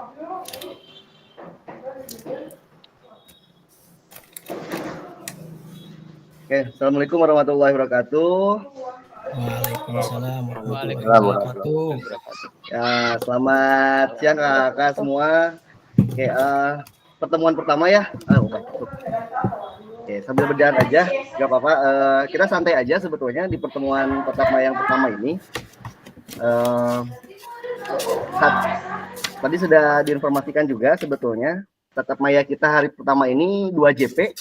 Oke, Assalamualaikum warahmatullahi wabarakatuh. Waalaikumsalam warahmatullahi Waalaikumsalam. wabarakatuh. Ya, selamat siang kakak semua. Oke, pertemuan pertama ya. Oke, sambil berjalan aja, nggak apa-apa. Kita santai aja sebetulnya di pertemuan pertama yang pertama ini. Tadi sudah diinformasikan juga sebetulnya tatap maya kita hari pertama ini 2 JP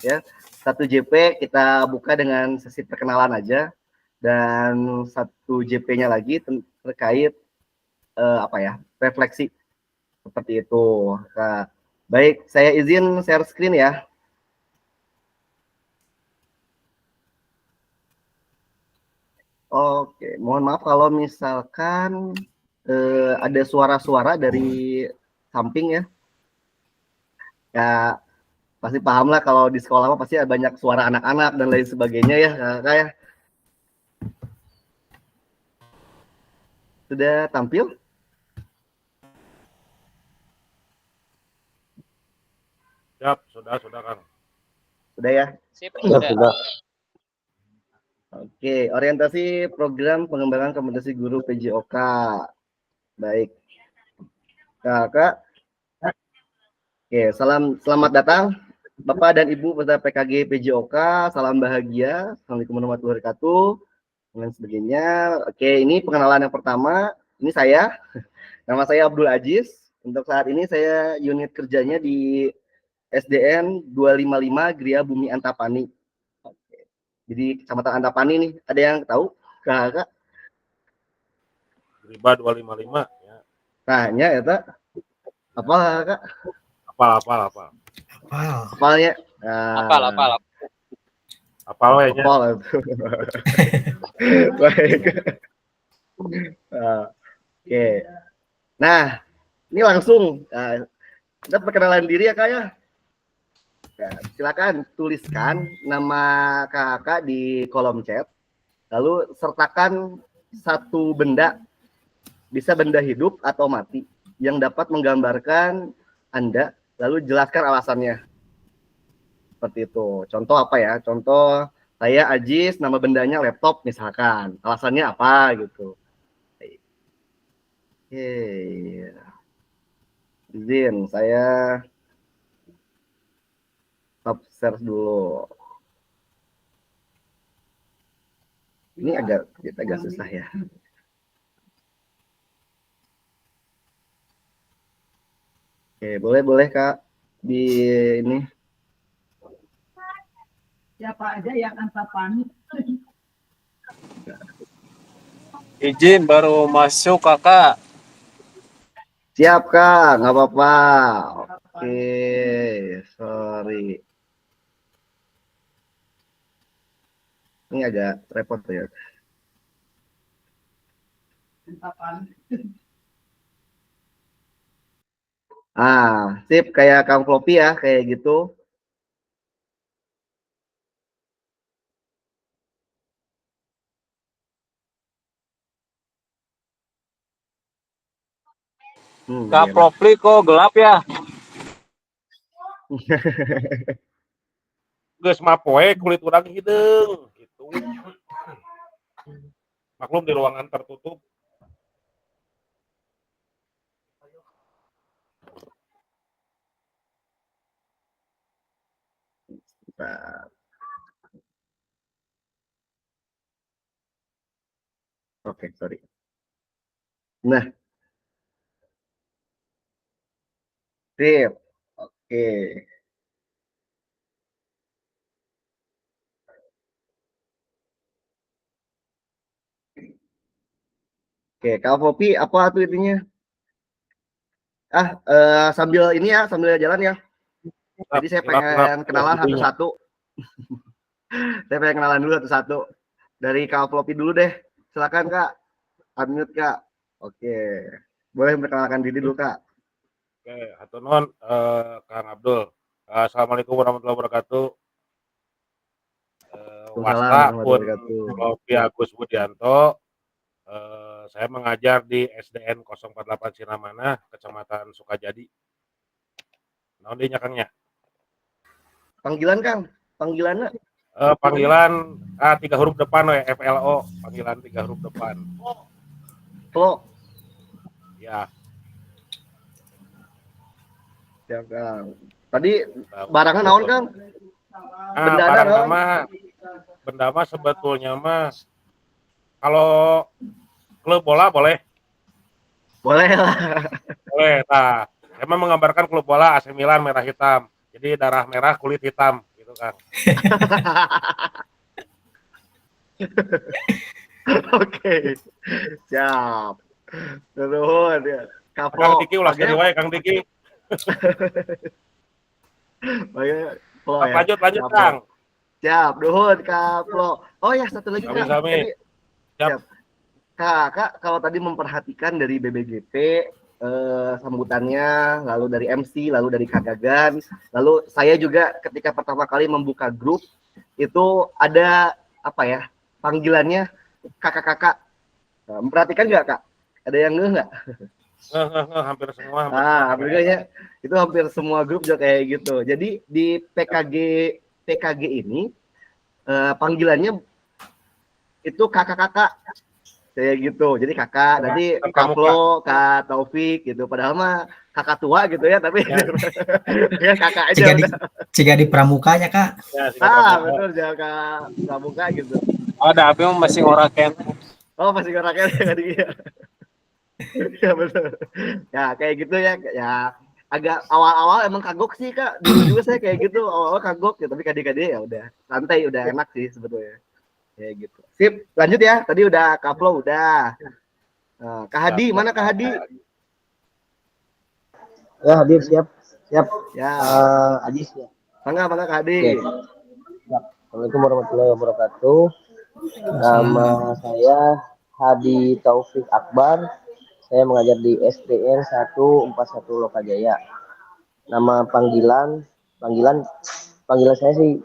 ya. 1 JP kita buka dengan sesi perkenalan aja, dan 1 JP-nya lagi terkait refleksi seperti itu. Nah, baik, saya izin share screen ya. Oke, mohon maaf kalau misalkan ada suara-suara dari samping ya. Ya, pasti paham lah kalau di sekolah pasti ada banyak suara anak-anak dan lain sebagainya ya, kakak ya. Sudah tampil? Siap, sudah Kang. Sudah ya? Sudah. Oke, orientasi program pengembangan kompetensi guru PJOK. Baik. Kakak. Oke, selamat datang Bapak dan Ibu peserta PKG PJOK, salam bahagia. Assalamualaikum warahmatullahi wabarakatuh. Dan sebagainya. Oke, ini pengenalan yang pertama. Ini saya. Nama saya Abdul Aziz. Untuk saat ini saya unit kerjanya di SDN 255 Gria Bumi Antapani. Oke. Jadi Kecamatan Antapani nih. Ada yang tahu? Kakak? Griba 255 ya. Tanya ya, Kak. Apa, Kak? Apal. Apalnya? Apal ya. Apal itu. Baik. Oke. Nah, ini langsung kita perkenalan diri ya, Kak ya. Ya, silakan tuliskan nama kakak di kolom chat, lalu sertakan 1 benda, bisa benda hidup atau mati, yang dapat menggambarkan Anda, lalu jelaskan alasannya. Seperti itu. Contoh apa ya? Contoh, saya Ajis, nama bendanya laptop misalkan. Alasannya apa gitu. Oke. Izin, saya stop share dulu. Ini agak susah ya. Oke, boleh Kak di ini. Siapa aja yang Antapani? Izin baru masuk kakak. Siap Kak, nggak apa-apa. Oke, sorry. Ini agak repot ya. Antapani. Sip, kayak Kang Floppy ya, kayak gitu. Kak Propli kok gelap ya? Geus mapoe kulit urang hideung gitu. Maklum di ruangan tertutup. Oke, sorry. Nah, sip. Oke. Oke, Kak Floppy apa tuh intinya? Sambil ini ya, sambil jalan ya. Jadi saya pengen kenalan satu-satu. Saya pengen kenalan dulu satu-satu. Dari Kak Floppy dulu deh. Silakan Kak. Unmute Kak. Oke. Boleh memperkenalkan diri dulu Kak. Oke, hatur nuhun Kang Abdul. Assalamualaikum warahmatullahi wabarakatuh. Wasta pun Floppy Agus Budianto. Saya mengajar di SDN 048 Sinamana, Kecamatan Sukajadi. Naon deui nya Kangnya? Panggilan Kang, panggilannya Panggilan 3 huruf depan we, FLO, panggilan 3 huruf depan. Flo. Ya, Ya Kang. Tadi tahu. barangan naon Kang? Bendana Barang naon? nama benda mah sebetulnya mah kalau klub bola boleh. Boleh lah. Boleh. Nah, emang menggambarkan klub bola AC Milan merah hitam. Jadi darah merah kulit hitam gitu kan. Oke. Siap. Turun ya. Kang Kaplo. Diki ulas dari wae Kang Diki. Flo ya. Lanjut Kaplo. Kang. Siap, duhun Kaplo. Oh ya, satu lagi Kak. Sami-sami. Tadi, Siap. Kak, kalau tadi memperhatikan dari BBGP sambutannya, lalu dari MC, lalu dari Kak Gagan, lalu saya juga ketika pertama kali membuka grup itu ada apa ya panggilannya kakak-kakak. Nah, memperhatikan nggak Kak? Ada yang nggak? Hampir semua. Hampir ya. Itu hampir semua grup juga kayak gitu. Jadi di PKG ini panggilannya itu kakak-kakak kayak gitu. Jadi kakak, nanti Kaplo, Kak Taufik gitu. Padahal mah kakak tua gitu ya, tapi ya kakak aja. Jika di pramukanya Kak. Ya, betul ya Kak Pramuka gitu. Oh, tapi masih ngoraken. Oh, masih ngerasain tadi ya. Ya betul. Ya kayak gitu ya. Ya agak awal-awal emang kagok sih Kak. Dulu juga saya kayak gitu, awal-awal kagok ya, tapi kadang-kadang ya udah santai, udah enak sih sebetulnya. Kayak gitu. Sip, lanjut ya. Tadi udah Kaplo udah. Nah, Kak Hadi, mana Kak Hadi? Ya, hadir siap. Siap. Ya, Ajis ya. mana Kak Hadi? Oke. Siap. Assalamualaikum warahmatullahi wabarakatuh. Nama saya Hadi Taufik Akbar. Saya mengajar di SDN 141 Lokajaya. Nama panggilan saya sih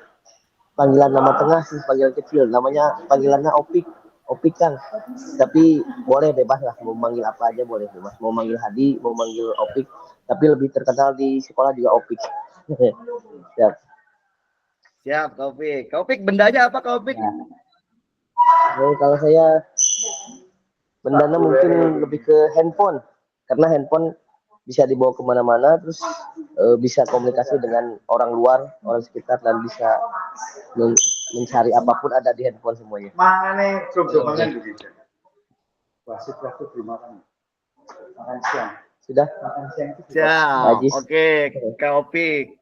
panggilan nama tengah sih, panggilan kecil. Namanya panggilannya Opik kan. Tapi boleh bebas lah, mau manggil apa aja boleh bebas. Mau manggil Hadi, mau manggil Opik. Tapi lebih terkenal di sekolah juga Opik. Siap. Siap, Kaupik. Kaupik bendanya apa Kaupik? Ya. Kalau saya bendanya mungkin lebih ke handphone, karena handphone bisa dibawa kemana-mana, terus bisa komunikasi dengan orang luar, orang sekitar, dan bisa mencari apapun ada di handphone semuanya. Mangane makan begitu. Wasit waktu terima kan. Makan siang. Sudah? Makan siang itu Siap. Ajis. Oke, Kaupik.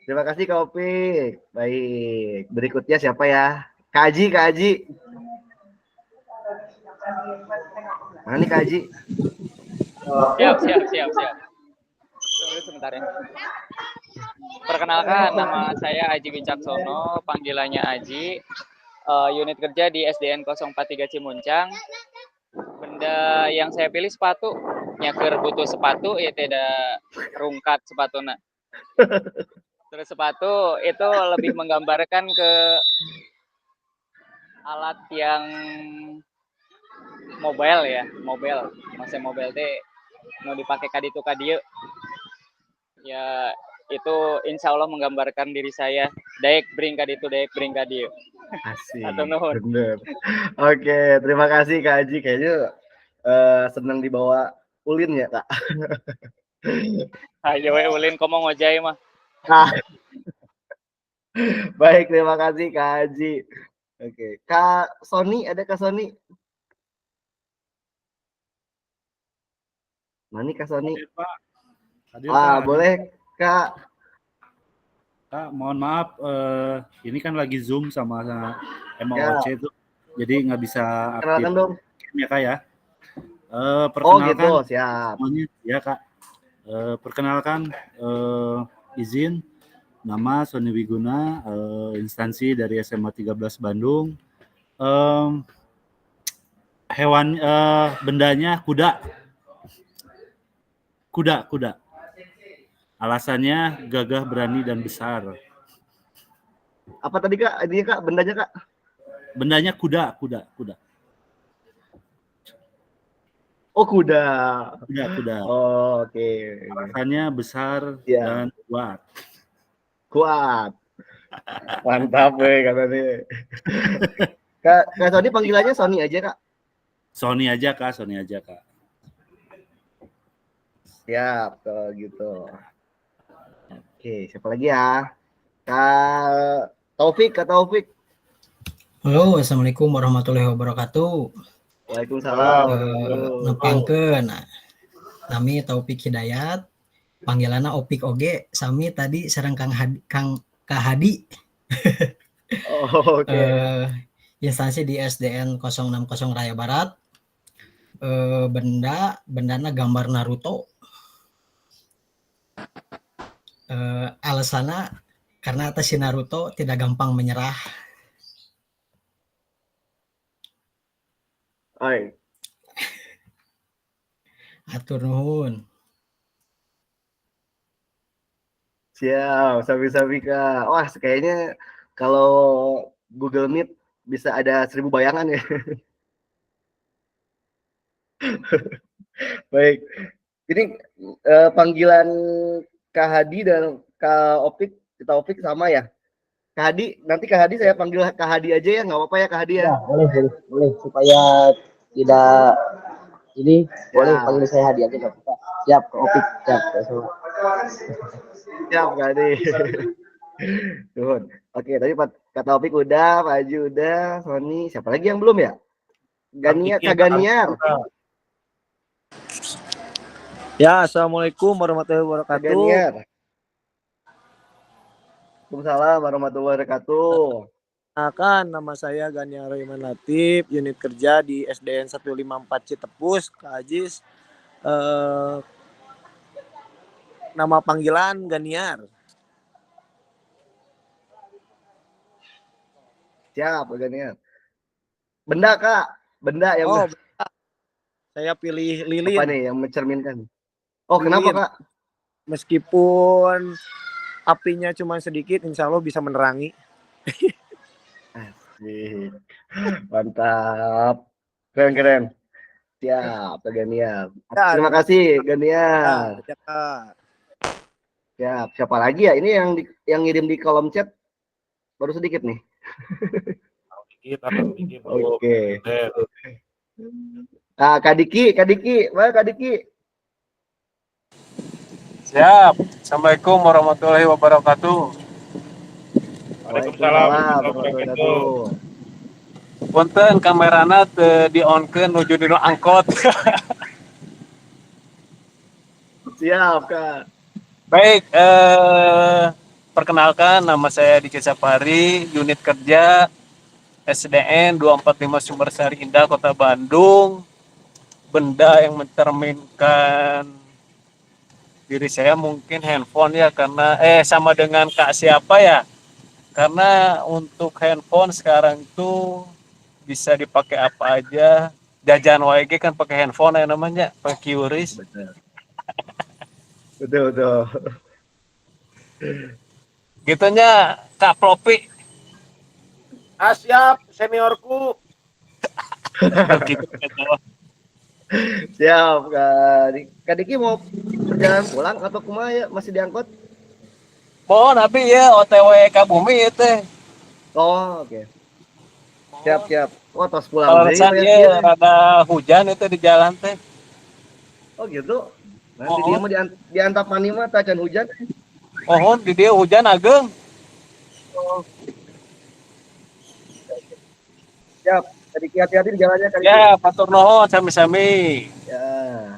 Terima kasih Kaupik. Baik. Berikutnya siapa ya? Kak Haji. Mana nih Kak Haji? Siap. Tunggu sebentar ya. Perkenalkan, nama saya Aji Wicaksono, panggilannya Aji. Unit kerja di SDN 043 Cimuncang. Benda yang saya pilih sepatu. Nyaker butuh sepatu, ya tidak rungkat sepatuna. Terus sepatu itu lebih menggambarkan ke alat yang mobile ya, masa mobile teh mau dipakai kaditu kadieu ya, itu insya Allah menggambarkan diri saya daek bring kaditu daek bring kadieu. Asik. Atau nuhun. Bener. Oke, terima kasih Kak Haji. Kayaknya senang dibawa ulin ya Kak. Ayo we ulin komo ngojay mah. Baik, terima kasih Kak Haji. Oke, Kak Sony, ada Kak Sony? Mana Kak Sony? Hadir, Pak. Boleh Kak. Kak, mohon maaf, ini kan lagi Zoom sama MOOC itu, jadi nggak bisa aktif. Kenalkan dong. Ya Kak ya. Oh Perkenalkan gitu, siap. semuanya, ya Kak. Perkenalkan, izin, nama Sony Wiguna, instansi dari SMA 13 Bandung. Hewan, bendanya kuda. Alasannya gagah, berani, dan besar. Apa tadi Kak? Ini Kak, bendanya Kak? Bendanya kuda. Oh, kuda. Kuda. Oh, oke. Rasanya besar Ya. dan kuat. Kuat. Mantap kata nih. Kak Sony panggilannya Sony aja, Kak. Sony aja kak. Siap kalau gitu. Oke, siapa lagi ya? Kak Taufik. Halo, assalamualaikum warahmatullahi wabarakatuh. Waalaikumsalam. Nepangkeun, nami Taufik Hidayat, panggilanna Opik oge, sami tadi sareng Kang Hadi. Oh, oke. Instansi di SDN 060 Raya Barat. Bendana gambar Naruto. Alasanna karena atas si Naruto tidak gampang menyerah. Hai. Atur nuhun. Siap, sabi-sabi Kak. Wah, kayaknya kalau Google Meet bisa ada 1000 bayangan ya. Baik. Ini panggilan Kak Hadi dan Kak Opik sama ya? Kak Hadi, nanti Kak Hadi saya panggil Kak Hadi aja ya, nggak apa-apa ya Kak Hadi ya? Ya, boleh supaya tidak ini boleh panggil saya Hadi aja Kak. Siap, Kak Opik. Siap, Kak Sony. Siap Kak Hadi. Tuhun. Oke, tadi Kak Opik udah, Pak Haji udah, Sony, siapa lagi yang belum ya? Kak Ganiar. Ya, assalamualaikum warahmatullahi Kak wabarakatuh. Ganiar. Waalaikumsalam warahmatullahi wabarakatuh. Nama saya Ganiar Iman Latif, unit kerja di SDN 154 Citepus, Kak Ajis. Nama panggilan Ganiar. Siap, Kak Ganiar. Benda Kak, benda yang Oh, saya pilih lilin. apa nih yang mencerminkan? Oh, Lilin. kenapa Kak? Meskipun apinya cuma sedikit, insya Allah bisa menerangi. Asik. Mantap. Keren. Siap, Kak Ganiar. Ya, Terima kasih, Ganiar. Ya, Kak. Siap. Siapa lagi ya? Ini yang ngirim di kolom chat baru sedikit nih. Dikit. Oke. Nah, Kak Diki. Mana Kak Diki? Siap. Assalamualaikum warahmatullahi wabarakatuh. Waalaikumsalam warahmatullahi wabarakatuh. Punten kamerana teu di-on-keun nuju dina angkot. Siap, Kak. Baik, perkenalkan nama saya Diki Sapari, unit kerja SDN 245 Sumbersari Indah, Kota Bandung. Benda yang mencerminkan diri saya mungkin handphone ya, karena sama dengan Kak siapa ya? Karena untuk handphone sekarang itu bisa dipakai apa aja. Jajan WG kan pakai handphone ya namanya, pakai QRIS. Betul. Gitunya Kak Plopi. Siap, seniorku. Gitu. Siap, Kak Diki mau perjalanan pulang atau kumaha ya? Masih diangkut? Mohon tapi ya OTW ka Bumi itu. Oh, oke. Siap. Oh, tos pulang Alasan ya rada hujan itu di jalan teh. Oh, gitu. Nanti dia mau di Antapani mah tacan hujan. Mohon di dia hujan ageng. Siap. Diki hati-hati di jalannya Kak Diki. Ya, matur nuhun sami-sami. Ya.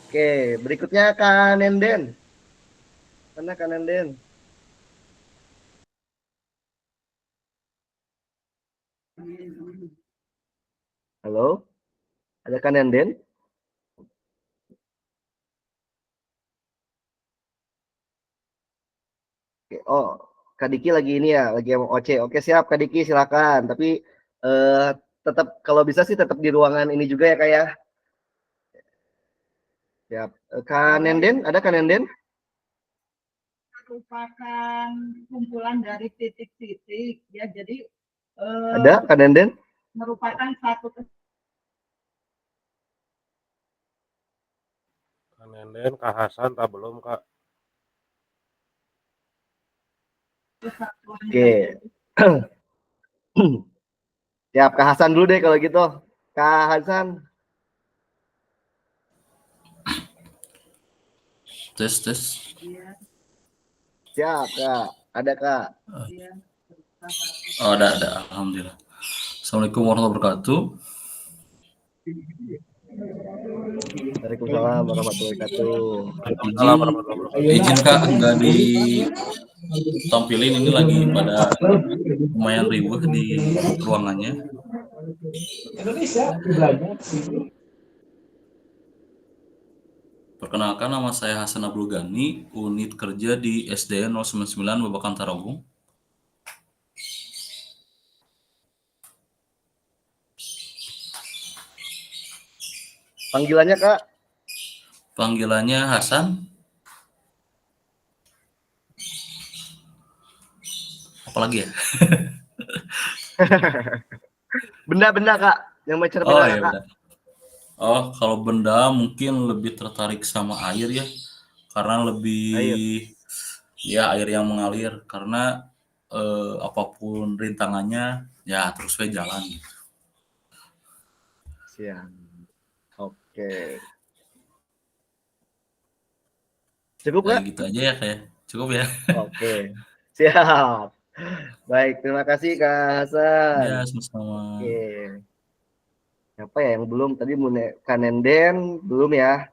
Oke, berikutnya Kak Nenden. Mana Kak Nenden? Halo? Ada Kak Nenden? Oke. Oh, Kak Diki lagi ini ya, lagi mau OC. Oke, siap Kak Diki, silakan. Tapi tetap kalau bisa sih tetap di ruangan ini juga ya Kak ya. Siap. Kak Nenden, ada Kak Nenden? Merupakan kumpulan dari titik-titik ya. Jadi Ada Kak Nenden? merupakan satu Nenden, Kak Hasan, tak belum Kak. Oke. Siap, Kak Hasan dulu deh kalau gitu. Kak Hasan. Tes tes. Siap, Kak. Ada, Kak. Oh, ada. Alhamdulillah. Assalamualaikum warahmatullahi wabarakatuh. Waalaikumsalam warahmatullahi wabarakatuh. Waalaikumsalam warahmatullahi wabarakatuh. Izin Kak, nggak ditampilin, ini lagi pada lumayan riuh di ruangannya. Perkenalkan, nama saya Hasan Abdul Ghani, unit kerja di SDN 099 Babakan Tarogong. Panggilannya, Kak? Panggilannya Hasan. Apalagi ya? Benda-benda, Kak. Yang Oh benda, iya, Kak. benar. Oh, kalau benda mungkin lebih tertarik sama air ya, karena lebih ya air yang mengalir, karena apapun rintangannya ya terus we jalan gitu. Siap. Oke. Cukup, Ya Kak? gitu aja ya kayak cukup ya. Oke. Siap. Baik, terima kasih Kak Hasan. Ya, sama-sama. Oke. Apa ya yang belum tadi Kak Nenden belum ya.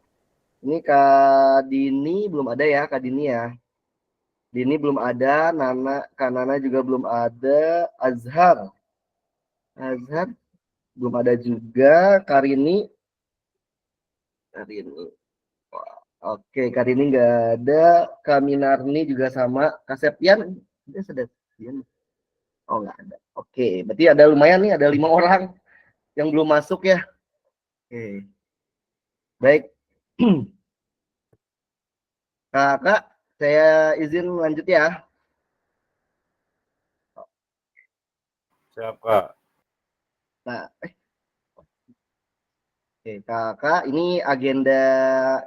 Ini Kak Dini belum ada ya, Kak Dini ya. Dini belum ada, Kak Nana juga belum ada, Azhar belum ada juga, Karini. Oke, Karini nggak ada, Kak Minarni juga sama, Kak Septian, dia sudah Septian. Oh nggak ada. Oke, berarti ada lumayan nih, ada 5 orang yang belum masuk ya. Oke. Baik. Kakak, saya izin lanjut ya. Siap Kak. Nah, oke, Kakak, ini agenda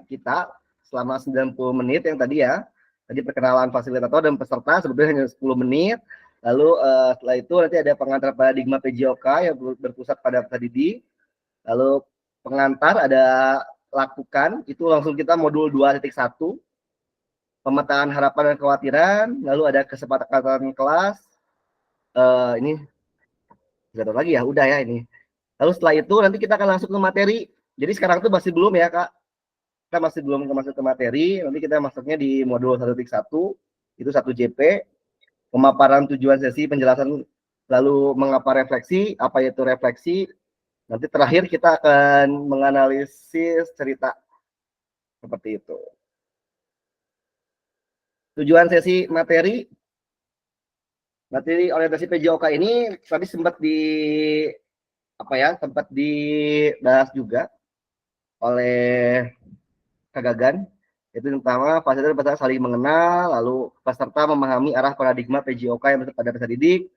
kita selama 90 menit yang tadi ya. Tadi perkenalan fasilitator dan peserta sebetulnya hanya 10 menit. Lalu setelah itu nanti ada pengantar paradigma PJOK yang berpusat pada peserta didik. Lalu pengantar ada lakukan, itu langsung kita modul 2.1. Pemetaan harapan dan kekhawatiran, lalu ada kesepakatan kelas. Ini tidak ada lagi ya, udah ya ini. Lalu setelah itu nanti kita akan langsung ke materi. Jadi sekarang tuh masih belum ya Kak. Kita masih belum masuk ke materi. Nanti kita masuknya di modul 1.1, itu 1 JP. Pemaparan tujuan sesi, penjelasan lalu mengapa refleksi, apa itu refleksi. Nanti terakhir kita akan menganalisis cerita. Seperti itu. Tujuan sesi materi orientasi PJOK ini tadi sempat dibahas juga oleh Kak Gagan, itu pertama fasilitas peserta saling mengenal, lalu peserta memahami arah paradigma PJOK yang pada peserta didik,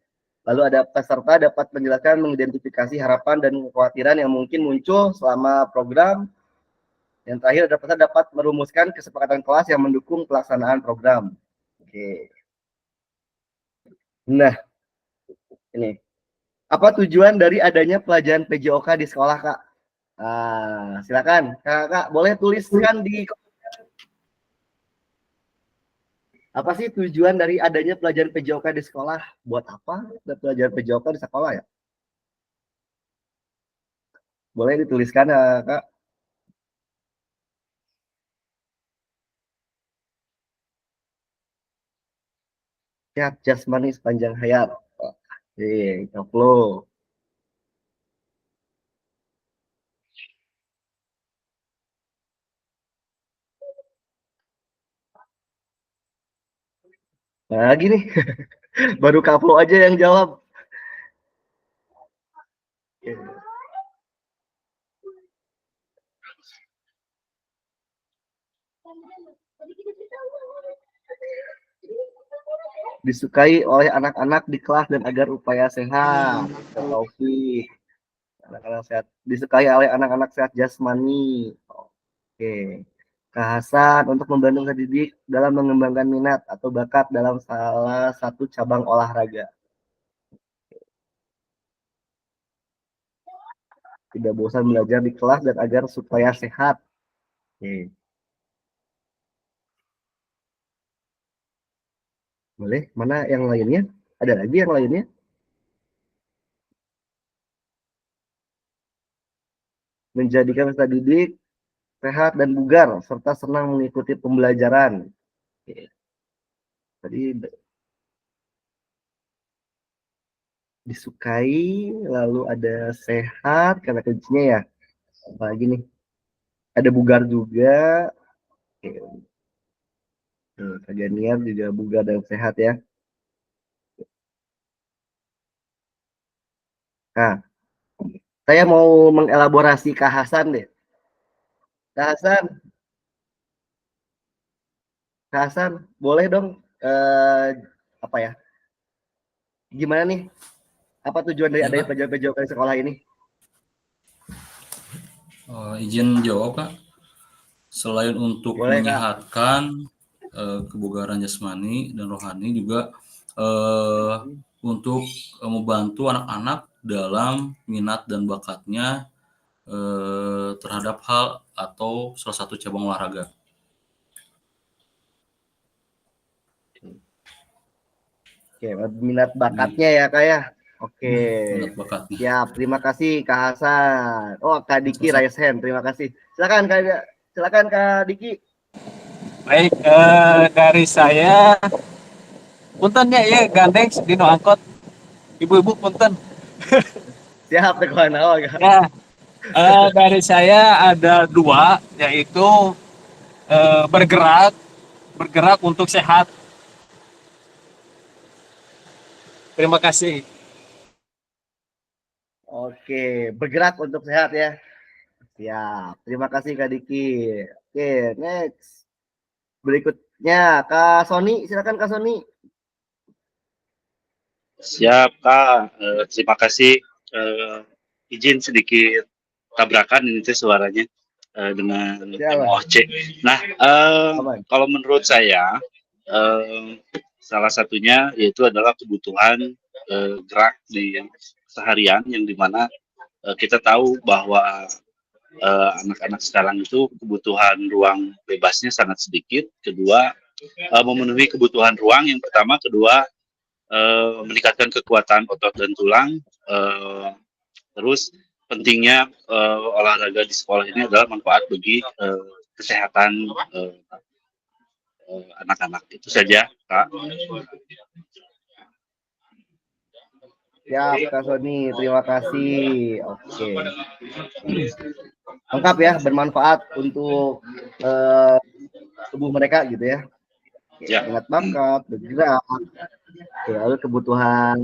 lalu ada peserta dapat menjelaskan mengidentifikasi harapan dan kekhawatiran yang mungkin muncul selama program. Yang terakhir ada peserta dapat merumuskan kesepakatan kelas yang mendukung pelaksanaan program. Oke. Nah, ini apa tujuan dari adanya pelajaran PJOK di sekolah, Kak? Silakan, Kak, boleh tuliskan di apa sih tujuan dari adanya pelajaran PJOK di sekolah? Buat apa ada pelajaran PJOK di sekolah ya? Boleh dituliskan ya, Kak? Sehat jasmani sepanjang hayat. Oke, flow. Nah, gini. Baru Kaplo aja yang jawab. Disukai oleh anak-anak di kelas dan agar upaya sehat. Taufik. Anak-anak sehat. Disukai oleh anak-anak sehat jasmani. Oke. Kak Hasan untuk membantu Kak Didik dalam mengembangkan minat atau bakat dalam salah satu cabang olahraga. Tidak bosan belajar di kelas dan agar supaya sehat. Oke. Boleh, mana yang lainnya? Ada lagi yang lainnya? Menjadikan peserta didik sehat dan bugar serta senang mengikuti pembelajaran. Oke. Tadi disukai, lalu ada sehat karena kuncinya ya. Apalagi nih? Ada bugar juga. Oke. Kak Ganiar juga bugar dan sehat ya. Nah, saya mau mengelaborasi Kak Hasan deh. Kak Hasan, Kak Hasan, boleh dong apa ya? Gimana nih? Apa tujuan dari Ya, adanya Kak. PJOK di sekolah ini? Izin jawab, Kak. Selain untuk Boleh, Kak. menyehatkan kebugaran jasmani dan rohani, juga untuk membantu anak-anak dalam minat dan bakatnya terhadap hal atau salah satu cabang olahraga. Oke, minat bakatnya ya Kak ya. Oke. Minat bakatnya. Siap, terima kasih Kak Hasan. Oh, Kak Diki raise hand, terima kasih. Silakan Kak Diki. Baik, dari saya, puntennya ya gandeng dino angkot, ibu-ibu punten. Siap, Kak awal. Ya, dari saya ada 2, yaitu bergerak untuk sehat. Terima kasih. Oke, bergerak untuk sehat ya. Siap, terima kasih Kak Diki. Oke, next. Berikutnya Kak Sony, silakan Kak Sony. Siap Kak, terima kasih. Izin sedikit tabrakan ini tuh suaranya dengan MOC. Nah, kalau menurut saya salah satunya yaitu adalah kebutuhan gerak di seharian, yang dimana kita tahu bahwa anak-anak sekarang itu kebutuhan ruang bebasnya sangat sedikit. Kedua, memenuhi kebutuhan ruang yang pertama, kedua meningkatkan kekuatan otot dan tulang. Terus pentingnya olahraga di sekolah ini adalah manfaat bagi kesehatan anak-anak. Itu saja, Kak. Ya, Kak Sony, terima kasih. Oke. Lengkap ya, bermanfaat untuk tubuh mereka gitu ya. Ingat bakat, bergerak. Oke, lalu kebutuhan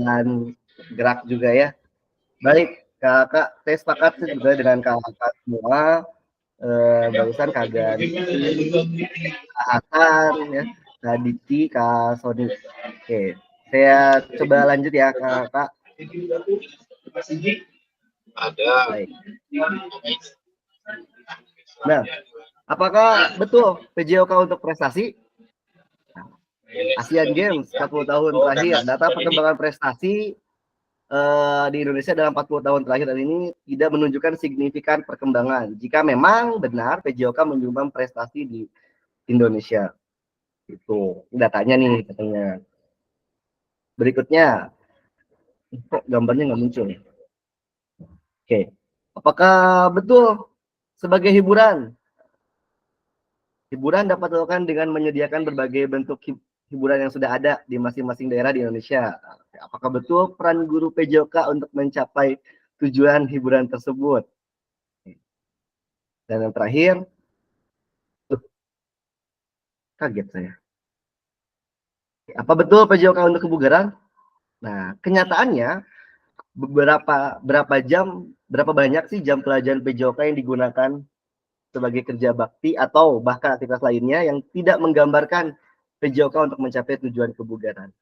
gerak juga ya. Baik, Kakak, saya sepakat sebetulnya dengan kakak semua. Barusan Kak Gani, Kak Hasan, ya, Kak Diki, Kak Sony. Oke, saya coba lanjut ya Kakak. Baik. Nah, apakah betul PJOK untuk prestasi? Asian Games 40 tahun terakhir, data perkembangan prestasi di Indonesia dalam 40 tahun terakhir ini tidak menunjukkan signifikan perkembangan. Jika memang benar PJOK menyumbang prestasi di Indonesia. Itu datanya nih katanya. Berikutnya, kok gambarnya nggak muncul? Oke, apakah betul sebagai hiburan? Hiburan dapat dilakukan dengan menyediakan berbagai bentuk hiburan yang sudah ada di masing-masing daerah di Indonesia. Apakah betul peran guru PJOK untuk mencapai tujuan hiburan tersebut? Dan yang terakhir, kaget saya. Apa betul PJOK untuk kebugaran? Nah, kenyataannya berapa banyak sih jam pelajaran PJOK yang digunakan sebagai kerja bakti atau bahkan aktivitas lainnya yang tidak menggambarkan PJOK untuk mencapai tujuan kebugaran.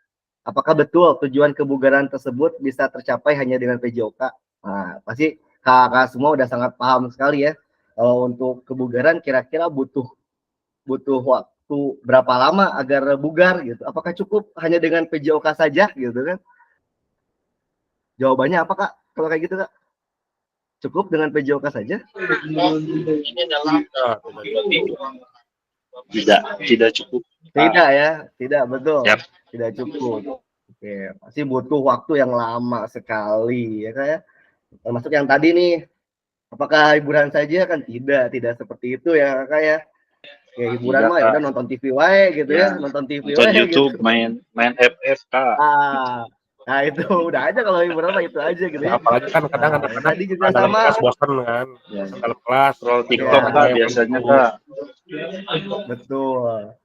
Apakah betul tujuan kebugaran tersebut bisa tercapai hanya dengan PJOK? Nah, pasti kakak semua udah sangat paham sekali ya. Kalau untuk kebugaran kira-kira butuh butuh waktu berapa lama agar bugar gitu? Apakah cukup hanya dengan PJOK saja gitu kan? Jawabannya apa Kak? Kalau kayak gitu Kak? Cukup dengan PJOK saja? Tidak cukup. Tidak ya, tidak betul. Yap. Tidak cukup. Oke, pasti butuh waktu yang lama sekali ya Kak ya. Termasuk yang tadi nih, apakah hiburan saja kan tidak seperti itu ya Kak ya. Kayak hiburan mah ya udah nonton TV wae gitu ya, nonton TV Nonton wae YouTube, gitu. main FF Kak. Nah itu udah aja kalau hiburan mah itu aja gitu ya. Apalagi kan kadang anak-anak tadi juga dalam sama. kelas bosan kan, dalam kelas Scroll TikTok Kak biasanya Kak. Betul.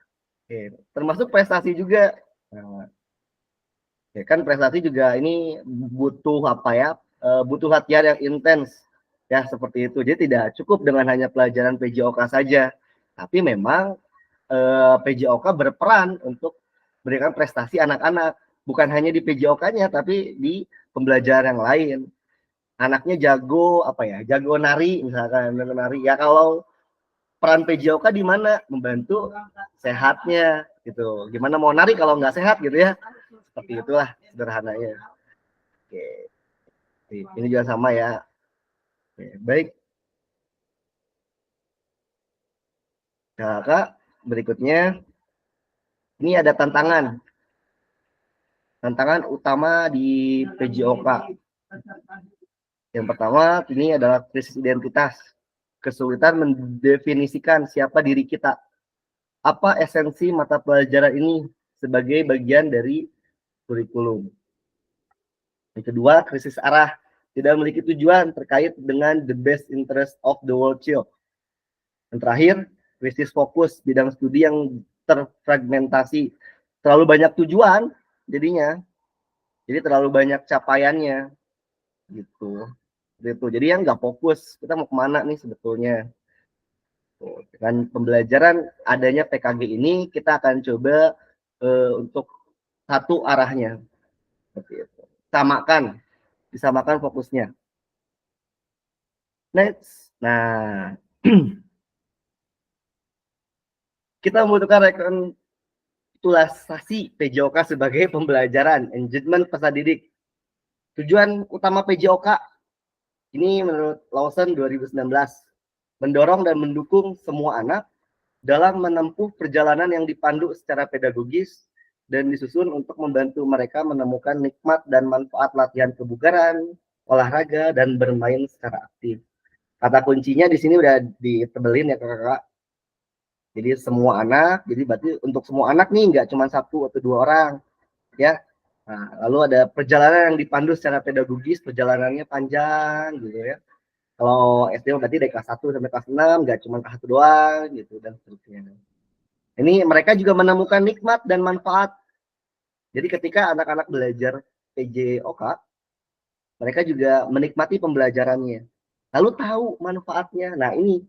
Oke, termasuk prestasi juga. Nah, ya kan prestasi juga ini butuh apa ya? Butuh latihan yang intens ya seperti itu. Jadi tidak cukup dengan hanya pelajaran PJOK saja, tapi memang PJOK berperan untuk memberikan prestasi anak-anak, bukan hanya di PJOK-nya tapi di pembelajaran yang lain. Anaknya jago apa ya? Jago nari misalkan, jago nari ya kalau peran PJOK di mana? Membantu sehatnya gitu. Gimana mau nari kalau nggak sehat gitu ya? Seperti itulah sederhananya. Oke. Ini juga sama ya. Oke, baik. Nah, Kak, berikutnya ini ada tantangan. Tantangan utama di PJOK. Yang pertama ini adalah krisis identitas. Kesulitan mendefinisikan siapa diri kita. Apa esensi mata pelajaran ini sebagai bagian dari kurikulum. Yang kedua, krisis arah. Tidak memiliki tujuan terkait dengan the best interest of the world child. Yang terakhir, krisis fokus bidang studi yang terfragmentasi. Terlalu banyak tujuan jadinya. Jadi terlalu banyak capaiannya. Gitu. Jadi yang nggak fokus, kita mau kemana nih sebetulnya. Dengan pembelajaran adanya PKG ini, kita akan coba untuk satu arahnya. Seperti itu. Disamakan fokusnya. Next. Nah, kita membutuhkan rekapitulasi PJOK sebagai pembelajaran, engagement peserta didik. Tujuan utama PJOK ini menurut Lawson 2019, mendorong dan mendukung semua anak dalam menempuh perjalanan yang dipandu secara pedagogis dan disusun untuk membantu mereka menemukan nikmat dan manfaat latihan kebugaran, olahraga, dan bermain secara aktif. Kata kuncinya di sini udah ditebelin ya kakak. Jadi semua anak, jadi berarti untuk semua anak nih nggak cuma 1 atau 2 orang, ya. Nah, lalu ada perjalanan yang dipandu secara pedagogis, perjalanannya panjang gitu ya. Kalau SD berarti dari kelas 1 sampai kelas 6, nggak cuma kelas 1 doang gitu dan seterusnya. Ini mereka juga menemukan nikmat dan manfaat. Jadi ketika anak-anak belajar PJOK, mereka juga menikmati pembelajarannya. Lalu tahu manfaatnya. Nah ini,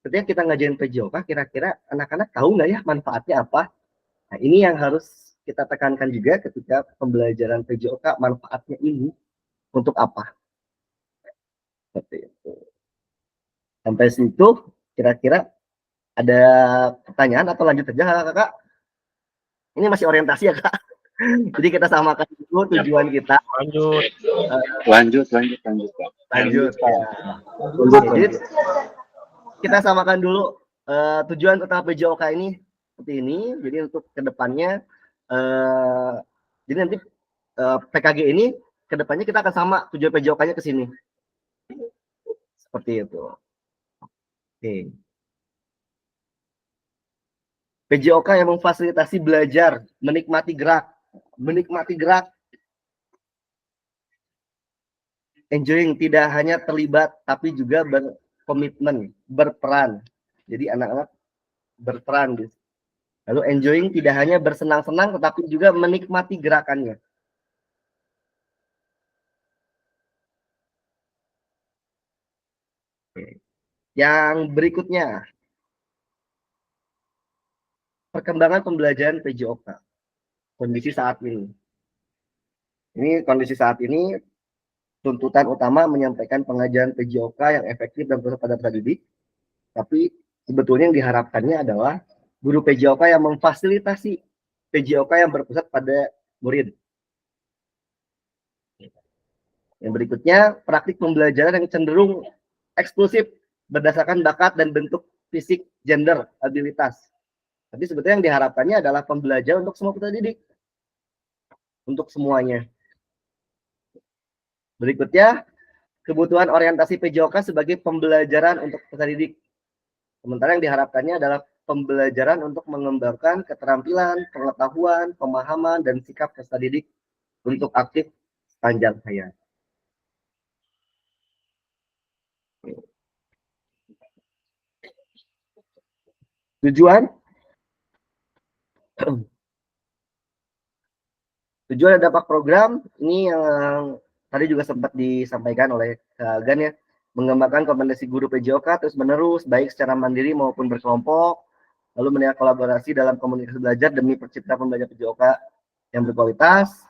ketika kita ngajarin PJOK, kira-kira anak-anak tahu nggak ya manfaatnya apa? Nah ini yang harus kita tekankan juga ketika pembelajaran PJOK, manfaatnya ini untuk apa? Seperti itu. Sampai situ, kira-kira ada pertanyaan atau lanjut aja kakak? Ini masih orientasi ya kak. Jadi kita samakan dulu tujuan kita. Lanjut. Ya. Jadi kita samakan dulu tujuan utama PJOK ini seperti ini. Jadi untuk kedepannya, jadi nanti PKG ini kedepannya kita akan sama tujuan PJOK-nya ke sini. Seperti itu. Oke. PJOK yang memfasilitasi belajar, menikmati gerak, enjoying, tidak hanya terlibat tapi juga berkomitmen, berperan. Jadi anak-anak berperan. Lalu enjoying tidak hanya bersenang-senang tetapi juga menikmati gerakannya. Yang berikutnya, perkembangan pembelajaran PJOK. Kondisi saat ini. Ini kondisi saat ini, tuntutan utama menyampaikan pengajaran PJOK yang efektif dan berkepada didik. Tapi sebetulnya yang diharapkannya adalah guru PJOK yang memfasilitasi PJOK yang berpusat pada murid. Yang berikutnya, praktik pembelajaran yang cenderung eksklusif berdasarkan bakat dan bentuk fisik, gender, abilitas. Tapi sebetulnya yang diharapkannya adalah pembelajaran untuk semua peserta didik. Untuk semuanya. Berikutnya, kebutuhan orientasi PJOK sebagai pembelajaran untuk peserta didik. Sementara yang diharapkannya adalah pembelajaran untuk mengembangkan keterampilan, pengetahuan, pemahaman, dan sikap peserta didik untuk aktif sepanjang hayat. Tujuan dan dampak program ini yang tadi juga sempat disampaikan oleh Gan ya, mengembangkan kompetensi guru PJOK terus menerus baik secara mandiri maupun berkelompok, lalu melihat kolaborasi dalam komunikasi belajar demi tercipta pembelajaran PJOK yang berkualitas.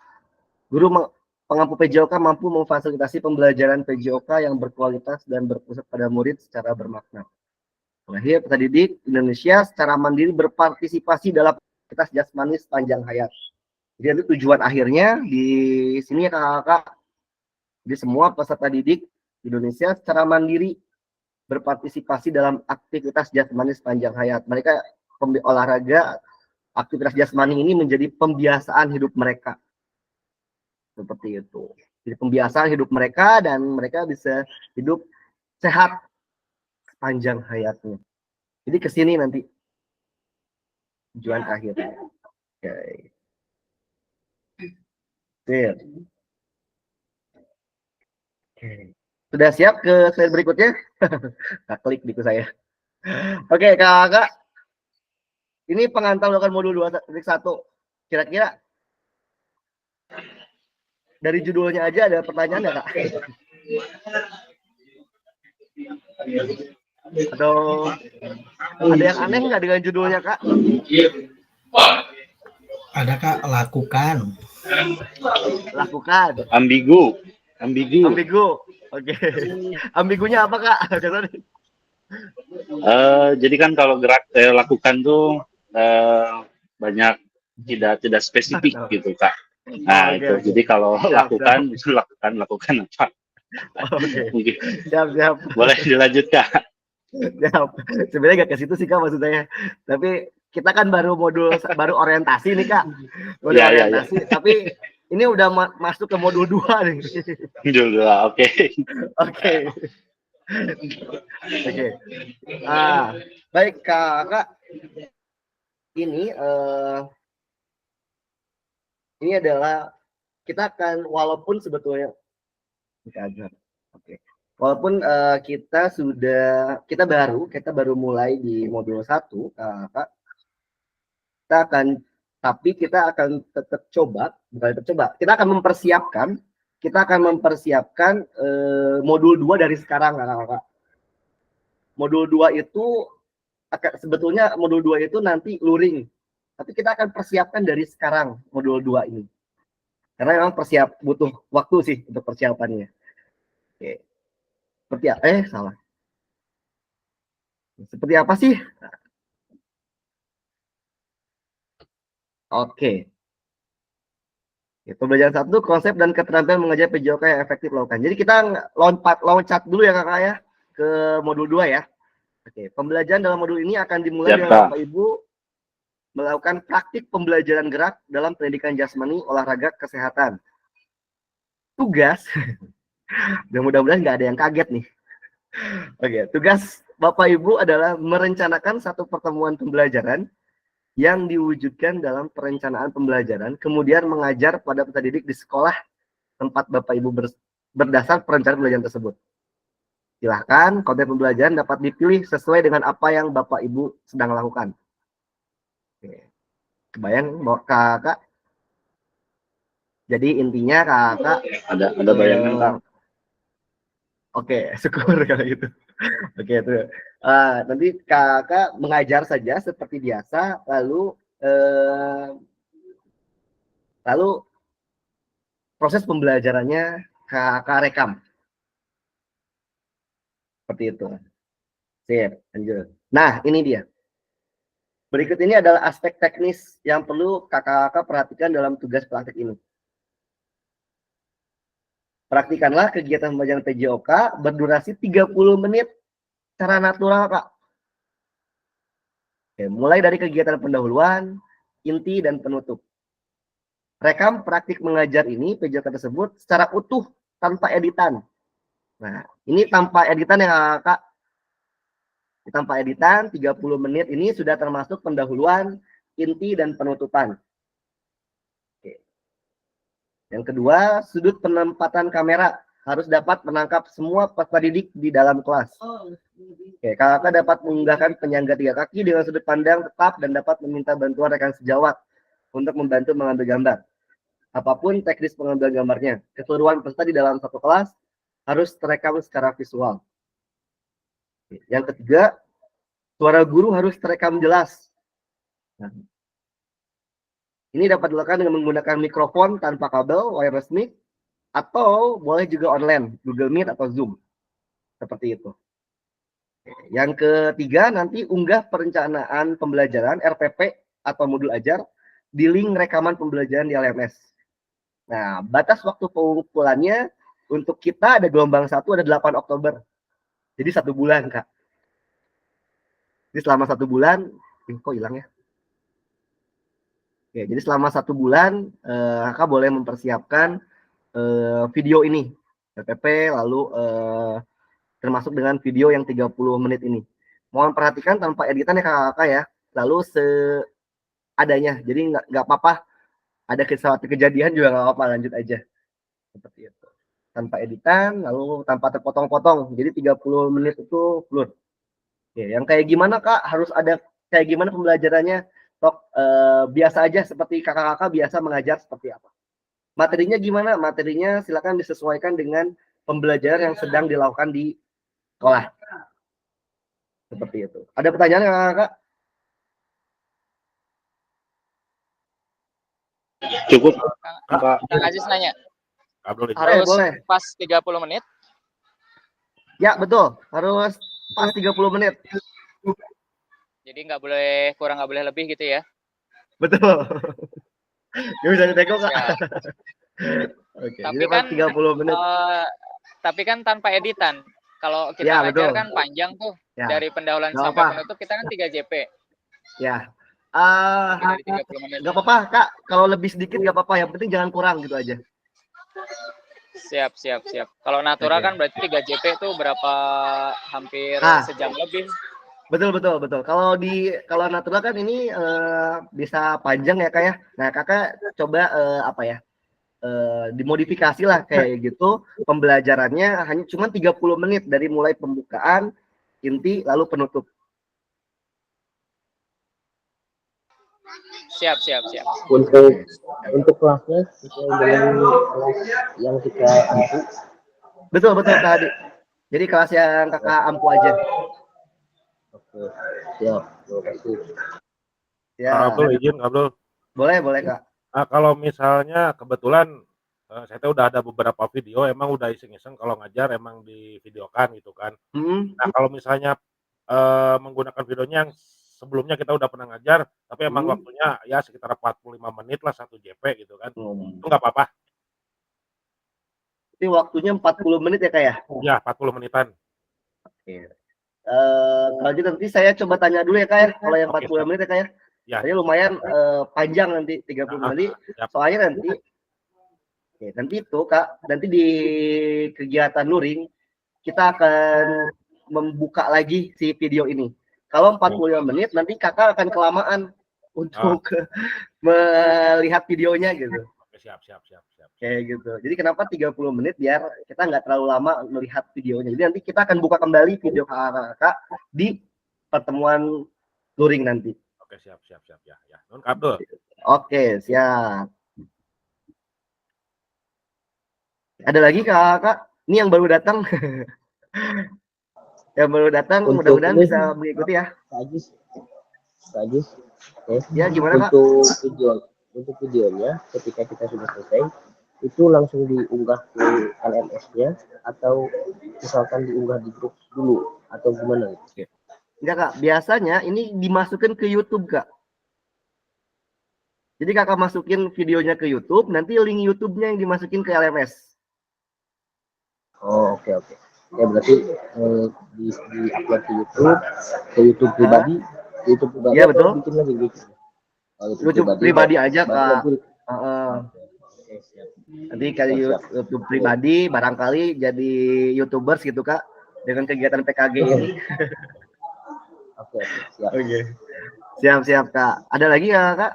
Guru pengampu PJOK mampu memfasilitasi pembelajaran PJOK yang berkualitas dan berpusat pada murid secara bermakna. Terakhir, peserta didik Indonesia secara mandiri berpartisipasi dalam aktivitas jasmani sepanjang hayat. Jadi tujuan akhirnya di sini ya kakak-kakak. Jadi semua peserta didik Indonesia secara mandiri berpartisipasi dalam aktivitas jasmani sepanjang hayat. Mereka olahraga, aktivitas jasmani ini menjadi pembiasaan hidup mereka. Seperti itu. Jadi pembiasaan hidup mereka dan mereka bisa hidup sehat panjang hayatnya. Jadi ke sini nanti tujuan akhir. Oke. Oke. Sudah siap ke slide berikutnya? Nah, klik di saya. Oke, kakak. Ini pengantar melakukan modul 2.1. Kira-kira dari judulnya aja ada pertanyaan nggak, Kak? Atau ada yang aneh nggak dengan judulnya, Kak? Ada, Kak, lakukan. Lakukan. Ambigu. Oke. Ambigunya apa, Kak? Jadi kan kalau gerak lakukan tuh banyak tidak spesifik gitu, Kak. Nah, itu. Jadi kalau lakukan apa? Oke. Siap. Boleh dilanjut, Kak. Siap. Sebenarnya nggak ke situ sih, Kak, maksudnya. Tapi kita kan baru orientasi nih, Kak. Orientasi. Ya. Tapi ini udah masuk ke modul 2 nih. Modul 2, oke. Oke. Baik, Kak. Ini adalah kita akan walaupun sebetulnya walaupun kita baru mulai di modul 1, Kak. Kita akan tetap kita akan mempersiapkan modul 2 dari sekarang, Kak. Modul 2 itu sebetulnya modul 2 itu nanti luring. Tapi kita akan persiapkan dari sekarang modul 2 ini. Karena memang butuh waktu sih untuk persiapannya. Oke. Seperti apa sih? Oke. Pembelajaran 1, konsep dan keterampilan mengajar PJOK yang efektif lakukan. Jadi kita loncat dulu ya, Kakak ya, ke modul 2 ya. Oke, pembelajaran dalam modul ini akan dimulai dengan Bapak Ibu melakukan praktik pembelajaran gerak dalam pendidikan jasmani, olahraga, kesehatan. Tugas, dan mudah-mudahan nggak ada yang kaget nih. Oke, tugas Bapak Ibu adalah merencanakan satu pertemuan pembelajaran yang diwujudkan dalam perencanaan pembelajaran, kemudian mengajar pada peserta didik di sekolah tempat Bapak Ibu berdasar perencanaan pembelajaran tersebut. Silahkan, konten pembelajaran dapat dipilih sesuai dengan apa yang Bapak Ibu sedang lakukan. Oke. Kebayang, Kakak? Jadi intinya Kakak ada bayangan, Kak. Oke, syukur kalau gitu. Oke, itu. Nanti Kakak mengajar saja seperti biasa, lalu proses pembelajarannya Kakak rekam. Seperti itu. Sip, lanjut. Nah, ini dia. Berikut ini adalah aspek teknis yang perlu kakak-kakak perhatikan dalam tugas praktik ini. Praktikanlah kegiatan pembelajaran PJOK berdurasi 30 menit secara natural, Kak. Oke, mulai dari kegiatan pendahuluan, inti, dan penutup. Rekam praktik mengajar ini, PJOK tersebut, secara utuh, tanpa editan. Nah, ini tanpa editan ya, Kak. Tanpa editan, 30 menit ini sudah termasuk pendahuluan, inti, dan penutupan. Oke. Yang kedua, sudut penempatan kamera harus dapat menangkap semua peserta didik di dalam kelas. Oke, kakak dapat mengunggahkan penyangga 3 kaki dengan sudut pandang tetap dan dapat meminta bantuan rekan sejawat untuk membantu mengambil gambar. Apapun teknis pengambilan gambarnya, keseluruhan peserta di dalam satu kelas harus terekam secara visual. Yang ketiga, suara guru harus terekam jelas. Nah, ini dapat dilakukan dengan menggunakan mikrofon tanpa kabel, wireless mic, atau boleh juga online, Google Meet atau Zoom. Seperti itu. Yang ketiga, nanti unggah perencanaan pembelajaran RPP atau modul ajar di link rekaman pembelajaran di LMS. Nah, batas waktu pengumpulannya untuk kita ada gelombang 1 ada 8 Oktober. Jadi 1 bulan, Kak. Jadi selama 1 bulan, kok hilang ya? Oke, jadi selama 1 bulan, Kakak boleh mempersiapkan video ini, RPP, lalu termasuk dengan video yang 30 menit ini. Mohon perhatikan tanpa editan ya kakak-kakak ya, lalu seadanya, jadi nggak apa-apa, ada kejadian juga nggak apa-apa, lanjut aja. Seperti itu. Tanpa editan, lalu tanpa terpotong-potong, jadi 30 menit itu fluid. Oke, yang kayak gimana kak, harus ada kayak gimana pembelajarannya, biasa aja seperti kakak-kakak biasa mengajar seperti apa. Materinya gimana? Materinya silakan disesuaikan dengan pembelajaran yang sedang dilakukan di sekolah. Seperti itu. Ada pertanyaan kakak? Cukup. Kang Aziz nanya. Harus boleh. Pas 30 menit? Ya, betul. Harus pas 30 menit. Jadi nggak boleh kurang, nggak boleh lebih gitu ya? Betul. Gak bisa ditengok, Kak. Oke, Tapi jadi pas kan 30 menit. Tapi kan tanpa editan. Kalau kita Ya, ngajar betul. kan panjang tuh. Ya. Dari pendahuluan Gak sampai apa. penutup kita kan 3 JP. Ya. Dari 30 menit. Gak apa-apa, Kak. Kalau lebih sedikit gak apa-apa. Yang penting jangan kurang gitu aja. Siap. Kalau natural kan berarti 3 JP itu berapa, hampir sejam lebih. Betul. Kalau natural kan ini bisa panjang ya, Kak ya. Nah, kakak coba dimodifikasi lah kayak gitu. Pembelajarannya hanya cuma 30 menit dari mulai pembukaan, inti, lalu penutup. Siap. Untuk kelasnya sesuai dengan kelas yang kita ampu. Betul Kak Hadi. Jadi kelas yang kakak ampu aja. Oke, siap. Terima kasih. Ya. Abdul izin, Abdul. Boleh Kak. Nah, kalau misalnya kebetulan saya tahu udah ada beberapa video, emang udah iseng-iseng kalau ngajar emang di videokan gitu kan. Nah, kalau misalnya menggunakan videonya yang sebelumnya kita udah pernah ngajar, tapi emang waktunya ya sekitar 45 menit lah 1 JP gitu kan. Itu nggak apa-apa. Jadi waktunya 40 menit ya Kak ya? Ya, 40 menitan. Oke. Kalau gitu nanti saya coba tanya dulu ya Kak ya, kalau yang 40 menit ya Kak ya. Ya. Jadi lumayan panjang nanti 30 menit. Soalnya nanti itu Kak, nanti di kegiatan luring kita akan membuka lagi si video ini. Kalau 45 menit nanti kakak akan kelamaan untuk melihat videonya gitu. Siap. Kayak gitu. Jadi kenapa 30 menit biar kita nggak terlalu lama melihat videonya. Jadi nanti kita akan buka kembali video kakak di pertemuan luring nanti. Oke, siap ya. Nun Abdul. Oke, siap. Ada lagi kakak? Ini yang baru datang. Yang baru datang mudah-mudahan bisa mengikuti ya. Kak Ajis. Okay. Ya, gimana Kak? Untuk videonya ketika kita sudah selesai itu langsung diunggah ke LMS-nya atau misalkan diunggah di grup dulu atau gimana? Enggak Kak, biasanya ini dimasukin ke YouTube Kak. Jadi Kakak masukin videonya ke YouTube, nanti link YouTube-nya yang dimasukin ke LMS. Oh, oke oke. Ya berarti di upload ke YouTube pribadi, Iya atau betul. bikin lagi gitu. Oh, YouTube pribadi aja baru Kak. nanti. Oke, siap. Nanti kali YouTube pribadi barangkali jadi YouTubers gitu Kak dengan kegiatan PKG ini. Oke, siap. Oke. Siap Kak. Ada lagi ya Kak?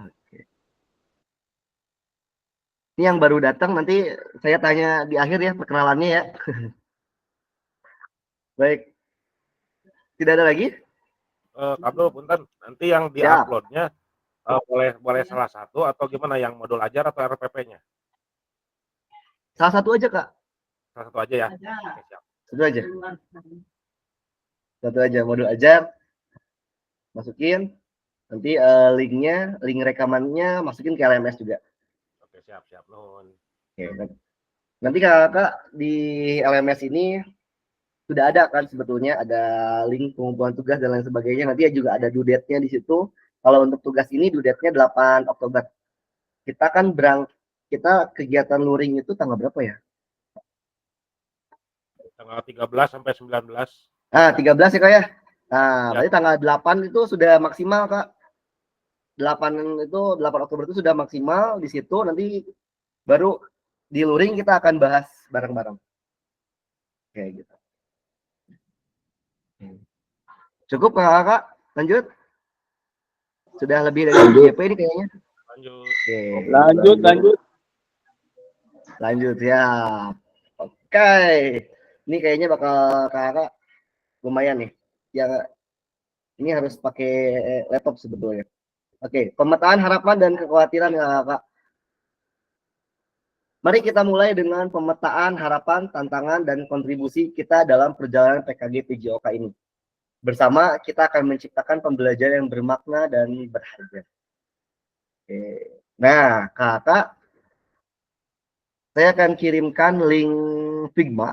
Oke. Ini yang baru datang nanti saya tanya di akhir ya perkenalannya ya. Baik. Tidak ada lagi? Kabel punten, nanti yang di-upload-nya boleh salah satu atau gimana, yang modul ajar atau RPP-nya? Salah satu aja Kak. Salah satu aja ya. Oke, siap. Satu aja. Satu aja modul ajar. Masukin. Nanti link rekamannya masukin ke LMS juga. Oke, siap nuhun. Oke. Nanti Kakak di LMS ini sudah ada kan sebetulnya ada link pengumpulan tugas dan lain sebagainya. Nanti juga ada due date-nya di situ. Kalau untuk tugas ini due date-nya 8 Oktober. Kita kegiatan luring itu tanggal berapa ya? Tanggal 13 sampai 19. 13 ya Kak ya. Nah, Ya. berarti tanggal 8 itu sudah maksimal Kak. 8 Oktober itu sudah maksimal di situ, nanti baru di luring kita akan bahas bareng-bareng. Kayak gitu. Cukup Kak? Lanjut. Sudah lebih dari JP ini kayaknya. Lanjut. Oke, Lanjut. Lanjut ya. Oke. Ini kayaknya bakal Kakak lumayan nih. Ya, ini harus pakai laptop sebetulnya. Oke, pemetaan harapan dan kekhawatiran Kakak. Mari kita mulai dengan pemetaan harapan, tantangan, dan kontribusi kita dalam perjalanan PKG PJOK ini. Bersama kita akan menciptakan pembelajaran yang bermakna dan berharga. Oke. Nah, Kakak, saya akan kirimkan link Figma.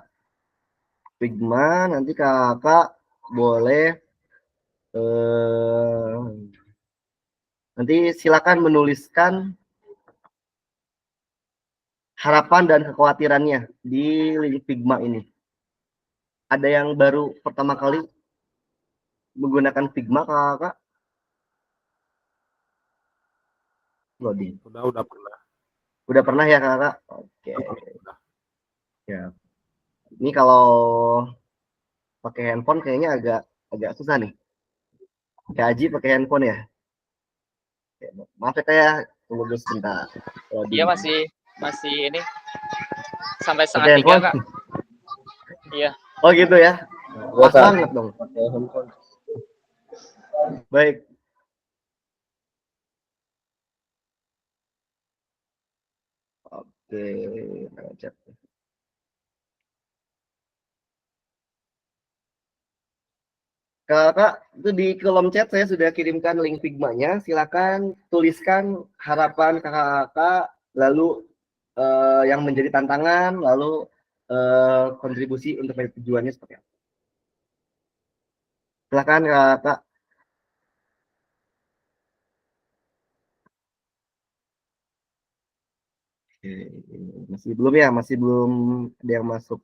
Nanti Kakak boleh nanti silakan menuliskan harapan dan kekhawatirannya di link Figma ini. Ada yang baru pertama kali menggunakan Figma Kakak? Loading. Udah pernah. Udah pernah ya Kakak? Oke. Ya. Ini kalau pakai handphone kayaknya agak susah nih. Kak Aji pakai handphone ya? Oke, maaf ya Kak, tunggu dulu sebentar. Iya masih ini sampai setengah 3 Kak. Iya. Oh gitu ya. Pas banget dong. Baik. Oke, chat. Kakak, itu di kolom chat saya sudah kirimkan link Figma-nya. Silakan tuliskan harapan kakak, lalu yang menjadi tantangan, lalu kontribusi untuk tujuannya seperti apa. Silakan kakak. Masih belum ya, masih belum ada yang masuk.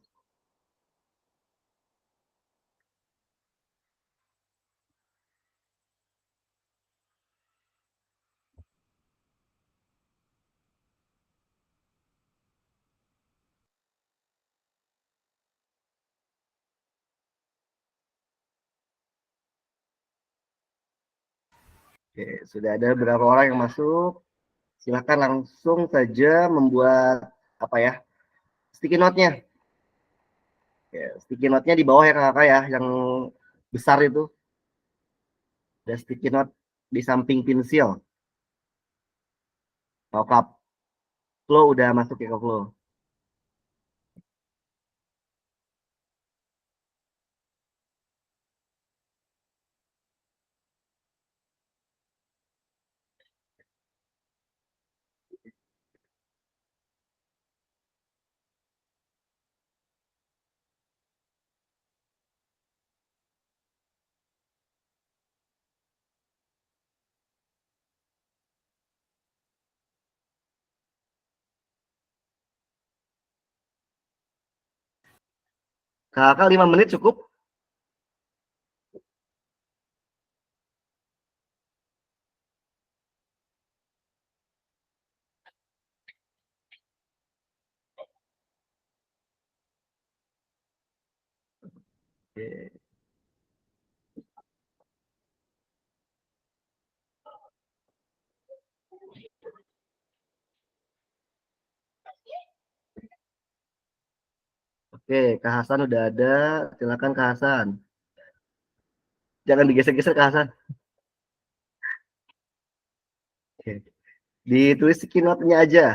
Oke, sudah ada beberapa orang yang masuk. Silakan langsung saja membuat apa ya, sticky note-nya. Oke, sticky note-nya di bawah ya kakak ya, yang besar itu. Ada sticky note di samping pensil. Kalau flow udah masuk ya ke flow. Kakak 5 menit cukup? Oke. Oke, Kak Hasan udah ada. Silakan Kak Hasan. Jangan digeser-geser Kak Hasan. Oke. Ditulis keynote-nya aja.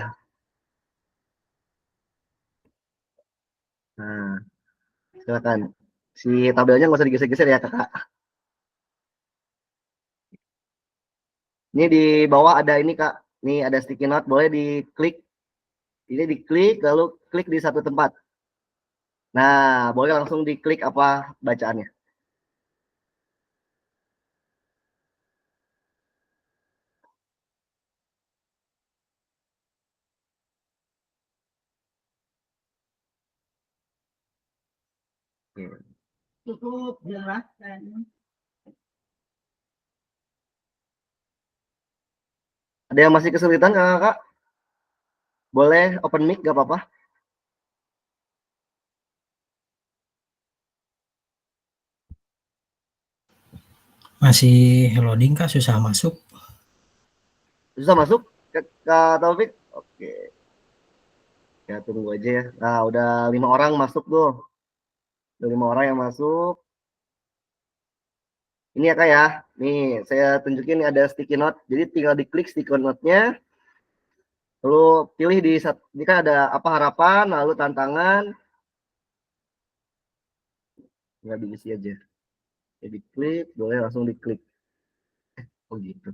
Nah, silakan. Si tabelnya nggak usah digeser-geser ya Kakak. Ini di bawah ada ini Kak. Ini ada sticky note, boleh diklik. Ini diklik, lalu klik di satu tempat. Nah, boleh langsung diklik apa bacaannya. Cukup jelas kan. Ada yang masih kesulitan Kakak? Boleh open mic, gak apa-apa. Masih loading Kak, susah masuk. Susah masuk Kak Taufik? Oke. Ya tunggu aja ya. Nah, udah 5 orang masuk tuh. Udah 5 orang yang masuk. Ini ya Kak ya. Nih, saya tunjukin ada sticky note. Jadi tinggal diklik sticky note-nya. Lalu pilih di kan ada apa harapan, lalu tantangan. Nggak diisi aja. Jadi klik, boleh langsung diklik. Oh gitu.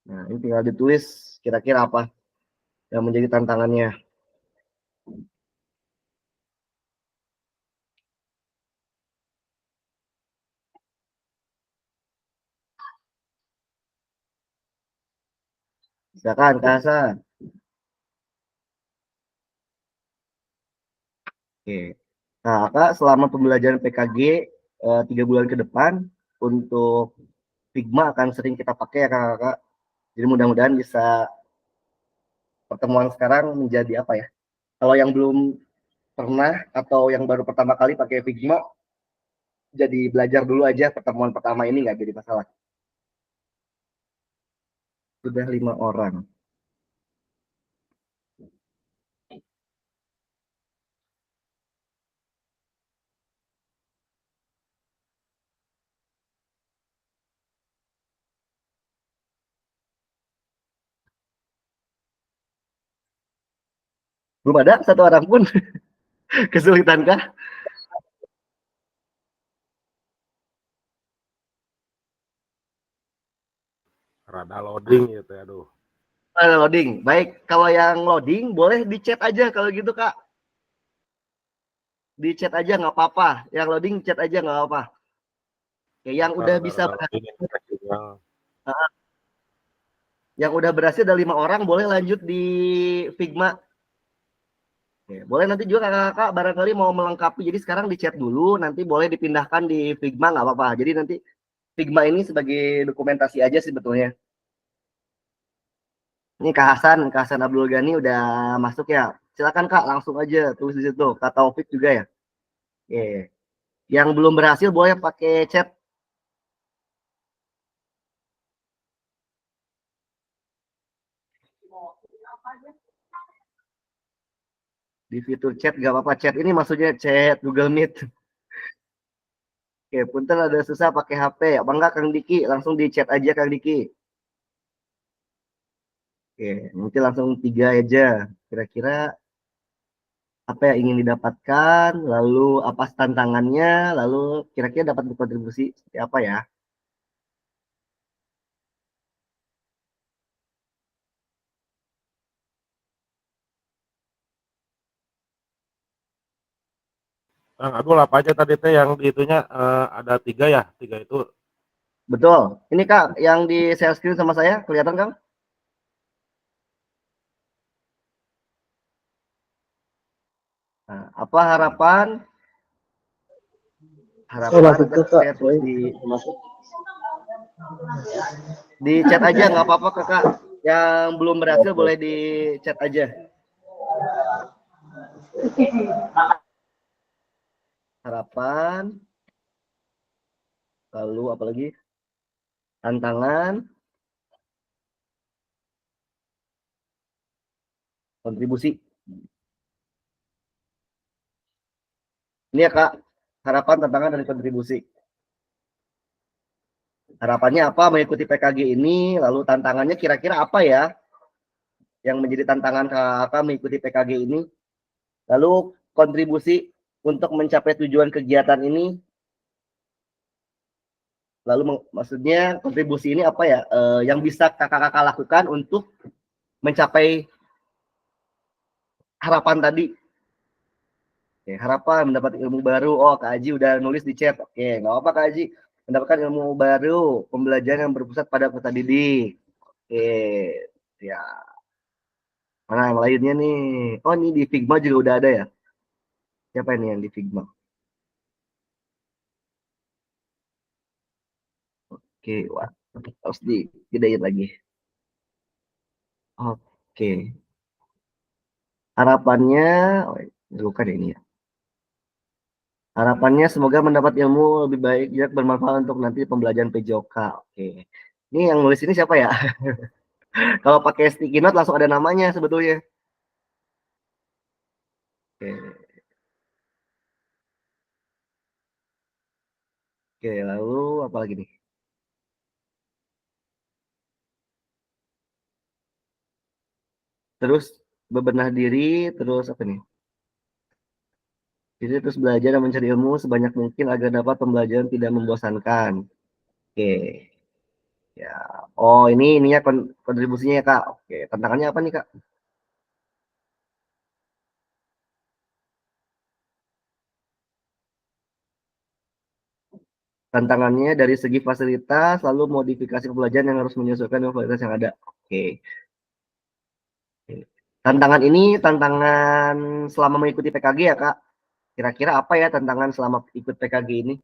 Nah, ini tinggal ditulis kira-kira apa yang menjadi tantangannya. Silakan Kak Hasan. Oke. Nah, Kak, selama pembelajaran PKG 3 bulan ke depan untuk Figma akan sering kita pakai ya Kak. Jadi mudah-mudahan bisa pertemuan sekarang menjadi apa ya? Kalau yang belum pernah atau yang baru pertama kali pakai Figma, jadi belajar dulu aja pertemuan pertama ini nggak jadi masalah. Sudah 5 orang. Belum ada satu orang pun. Kesulitan kah? Rada loading gitu ya, aduh. Ada loading. Baik, kalau yang loading boleh di chat aja kalau gitu Kak. Di chat aja nggak apa-apa. Yang loading chat aja nggak apa-apa. Oke, yang udah bisa yang udah berhasil ada 5 orang boleh lanjut di Figma. Oke, boleh nanti juga kakak-kakak barangkali mau melengkapi. Jadi sekarang di chat dulu, nanti boleh dipindahkan di Figma nggak apa-apa. Jadi nanti Figma ini sebagai dokumentasi aja sih sebetulnya. Ini Kak Hasan Abdul Ghani udah masuk ya. Silakan Kak, langsung aja tulis di situ. Kak Taufik juga ya. Oke. Yang belum berhasil boleh pakai chat. Di fitur chat nggak apa-apa. Chat ini maksudnya chat Google Meet. Oke, punten ada susah pakai HP. Apa enggak Kang Diki? Langsung di chat aja Kang Diki. Oke, nanti langsung 3 aja. Kira-kira apa yang ingin didapatkan, lalu apa tantangannya, lalu kira-kira dapat berkontribusi seperti apa ya. Bang Abdul, apa aja tadi teh yang di itunya ada 3 ya? 3 itu. Betul. Ini Kak, yang di share screen sama saya, kelihatan Kang? Nah, apa harapan? Saya Harapan masuk agar tuh Kak, saya saya terus di chat aja nggak apa-apa kakak. Yang belum berhasil boleh di chat aja. Harapan. Lalu apalagi? Tantangan. Kontribusi. Ini ya kak, harapan, tantangan, dan kontribusi. Harapannya apa mengikuti PKG ini, lalu tantangannya kira-kira apa ya yang menjadi tantangan kakak mengikuti PKG ini, lalu kontribusi untuk mencapai tujuan kegiatan ini, lalu maksudnya kontribusi ini apa ya yang bisa kakak-kakak lakukan untuk mencapai harapan tadi. Oke, harapan mendapat ilmu baru. Oh, Kak Aji udah nulis di chat. Oke, nggak apa Kak Aji. Mendapatkan ilmu baru, pembelajaran yang berpusat pada peserta didik. Oke, ya. Mana yang lainnya nih? Oh, ini di Figma juga udah ada ya? Siapa ini yang di Figma? Oke, wah. Harus digedein lagi. Oke. Harapannya, oh, bukan ini ya. Harapannya semoga mendapat ilmu lebih baik dan bermanfaat untuk nanti pembelajaran PJOK. Oke. Ini yang nulis ini siapa ya? Kalau pakai sticky note langsung ada namanya sebetulnya. Oke. Oke, lalu apa lagi nih? Terus bebenah diri, terus apa nih? Jadi terus belajar dan mencari ilmu sebanyak mungkin agar dapat pembelajaran tidak membosankan. Oke. Ya. Oh, ininya kontribusinya ya, Kak. Oke, tantangannya apa nih, Kak? Tantangannya dari segi fasilitas, lalu modifikasi pembelajaran yang harus menyesuaikan dengan fasilitas yang ada. Oke. Tantangan ini tantangan selama mengikuti PKG ya, Kak? Kira-kira apa ya tantangan selama ikut PKG ini?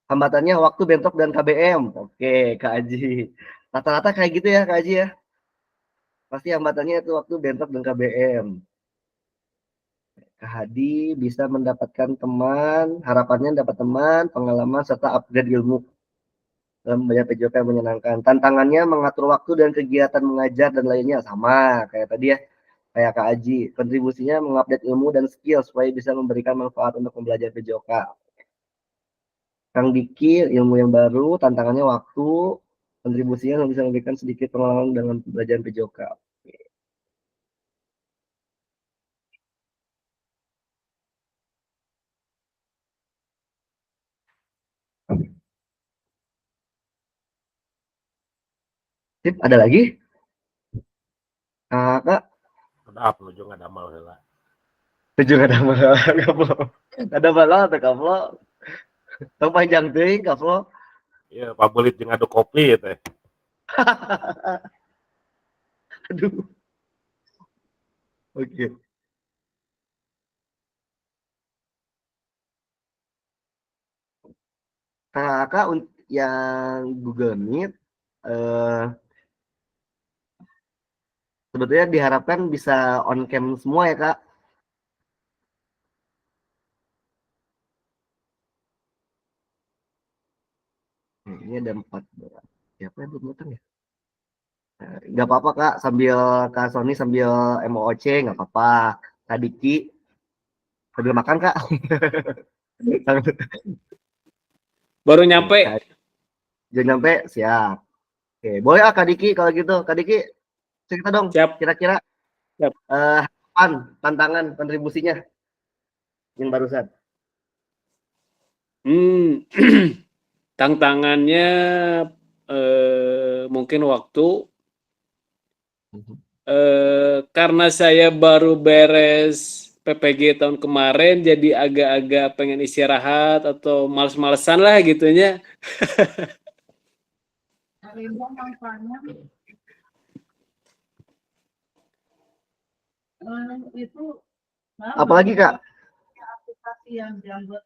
Hambatannya waktu, bentrok, dan KBM. Oke, Kak Aji. Rata-rata kayak gitu ya, Kak Aji ya? Pasti hambatannya itu waktu, bentrok, dan KBM. Kak Hadi bisa mendapatkan teman, harapannya dapat teman, pengalaman, serta upgrade ilmu dalam banyak PJOK yang menyenangkan. Tantangannya mengatur waktu dan kegiatan mengajar dan lainnya sama kayak tadi ya, kayak Kak Aji. Kontribusinya mengupdate ilmu dan skill supaya bisa memberikan manfaat untuk pembelajaran PJOK. Kang Diki, ilmu yang baru, tantangannya waktu, kontribusinya bisa memberikan sedikit pengalaman dengan pembelajaran PJOK. Sip, ada lagi? Kak? Udah menuju nggak ada mal lah. Tujuh nggak ada mal, kaplo. Ada mal atau kaplo? Tong panjang ting kaplo. Iya, pabelit jeung adu kopi teh. Aduh. Oke. Kak, yang Google Meet sebetulnya diharapkan bisa on cam semua ya, Kak. Ini ada 4. Siapa yang belum datang ya? Nggak apa-apa, Kak. Sambil Kak Sony sambil MOOC, nggak apa-apa. Kak Diki sambil makan, Kak. Baru nyampe. Jangan nyampe, siap. Oke, boleh Kak Diki kalau gitu. Kak Diki, cerita dong. Siap. Kira-kira Siap. harapan, tantangan, kontribusinya yang barusan. Tantangannya mungkin waktu. Karena saya baru beres PPG tahun kemarin, jadi agak-agak pengen istirahat atau males-malesan lah gitunya. Itu Apalagi Kak? aplikasi yang diambil.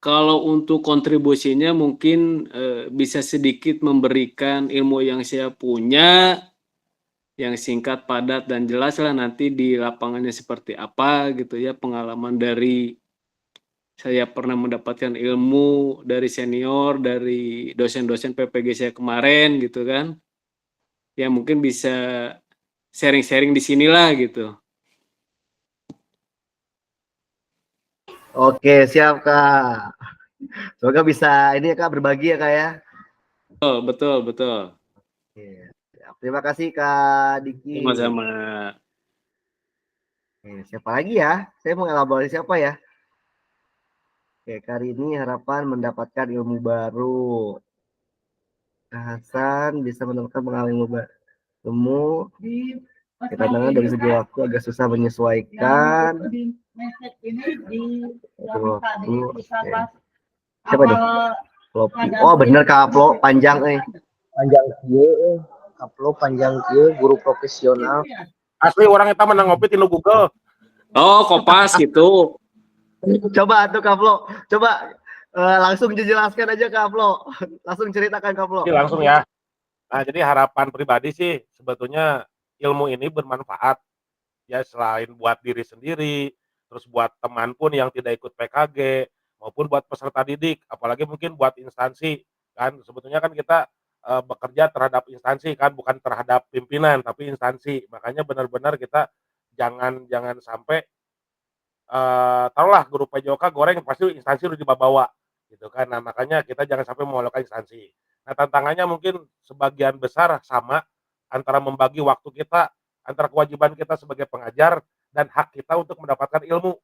Kalau untuk kontribusinya mungkin bisa sedikit memberikan ilmu yang saya punya, yang singkat, padat, dan jelas lah nanti di lapangannya seperti apa gitu ya, pengalaman dari saya pernah mendapatkan ilmu dari senior, dari dosen-dosen PPG saya kemarin gitu kan, ya mungkin bisa sharing-sharing di sinilah gitu. Oke, siap Kak. Semoga bisa ini ya Kak, berbagi ya Kak ya. Betul, betul. Oke, siap. Terima kasih Kak Diki. Sama-sama. Siapa lagi ya? Saya mau elaborasi siapa ya? Oke, kali ini harapan mendapatkan ilmu baru. Hasan bisa menemukan pengalaman ilmu baru. Tantangan dari segi waktu agak susah menyesuaikan. Siapa itu? Oh bener Kak Aplo, panjang Panjang kieu, Kaplo panjang kieu, guru profesional. Asli orang kita menang ngopi di Google. Oh, Kopas gitu. Coba tuh Kak Flo, coba langsung dijelaskan aja Kak Flo. Langsung ceritakan Kak Flo. Langsung ya. Nah, jadi harapan pribadi sih sebetulnya ilmu ini bermanfaat ya, selain buat diri sendiri, terus buat teman pun yang tidak ikut PKG, maupun buat peserta didik, apalagi mungkin buat instansi kan. Sebetulnya kan kita bekerja terhadap instansi kan, bukan terhadap pimpinan tapi instansi. Makanya benar-benar kita jangan sampai taruhlah guru PJOK goreng pasti instansi udah dibawa gitu kan. Nah, makanya kita jangan sampai mewalakan instansi. Nah, tantangannya mungkin sebagian besar sama antara membagi waktu kita, antara kewajiban kita sebagai pengajar dan hak kita untuk mendapatkan ilmu.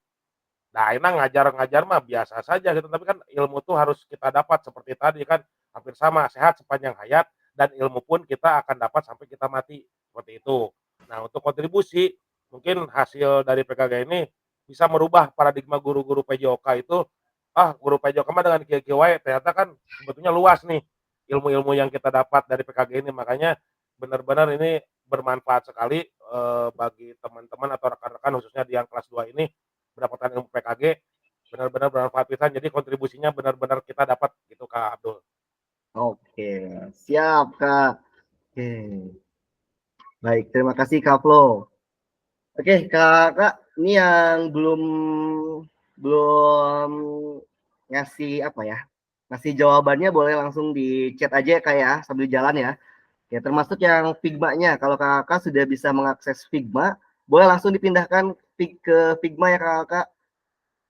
Nah, enak ngajar mah biasa saja gitu, tapi kan ilmu tuh harus kita dapat seperti tadi kan, hampir sama, sehat sepanjang hayat, dan ilmu pun kita akan dapat sampai kita mati, seperti itu. Nah, untuk kontribusi, mungkin hasil dari PKG ini bisa merubah paradigma guru-guru PJOK itu, guru PJOK mah dengan kieu-kieu wae, ternyata kan sebetulnya luas nih ilmu-ilmu yang kita dapat dari PKG ini. Makanya benar-benar ini bermanfaat sekali bagi teman-teman atau rekan-rekan khususnya di yang kelas 2 ini mendapatkan ilmu PKG, benar-benar bermanfaat pisan. Jadi kontribusinya benar-benar kita dapat gitu Kak Abdul. Oke, siap Kak. Oke. Baik, terima kasih Kak Flo. Oke, Kak, ini yang belum ngasih apa ya? Ngasih jawabannya boleh langsung di chat aja ya Kak ya, sambil jalan ya. Ya, termasuk yang Figma-nya. Kalau Kakak sudah bisa mengakses Figma, boleh langsung dipindahkan ke Figma ya Kakak.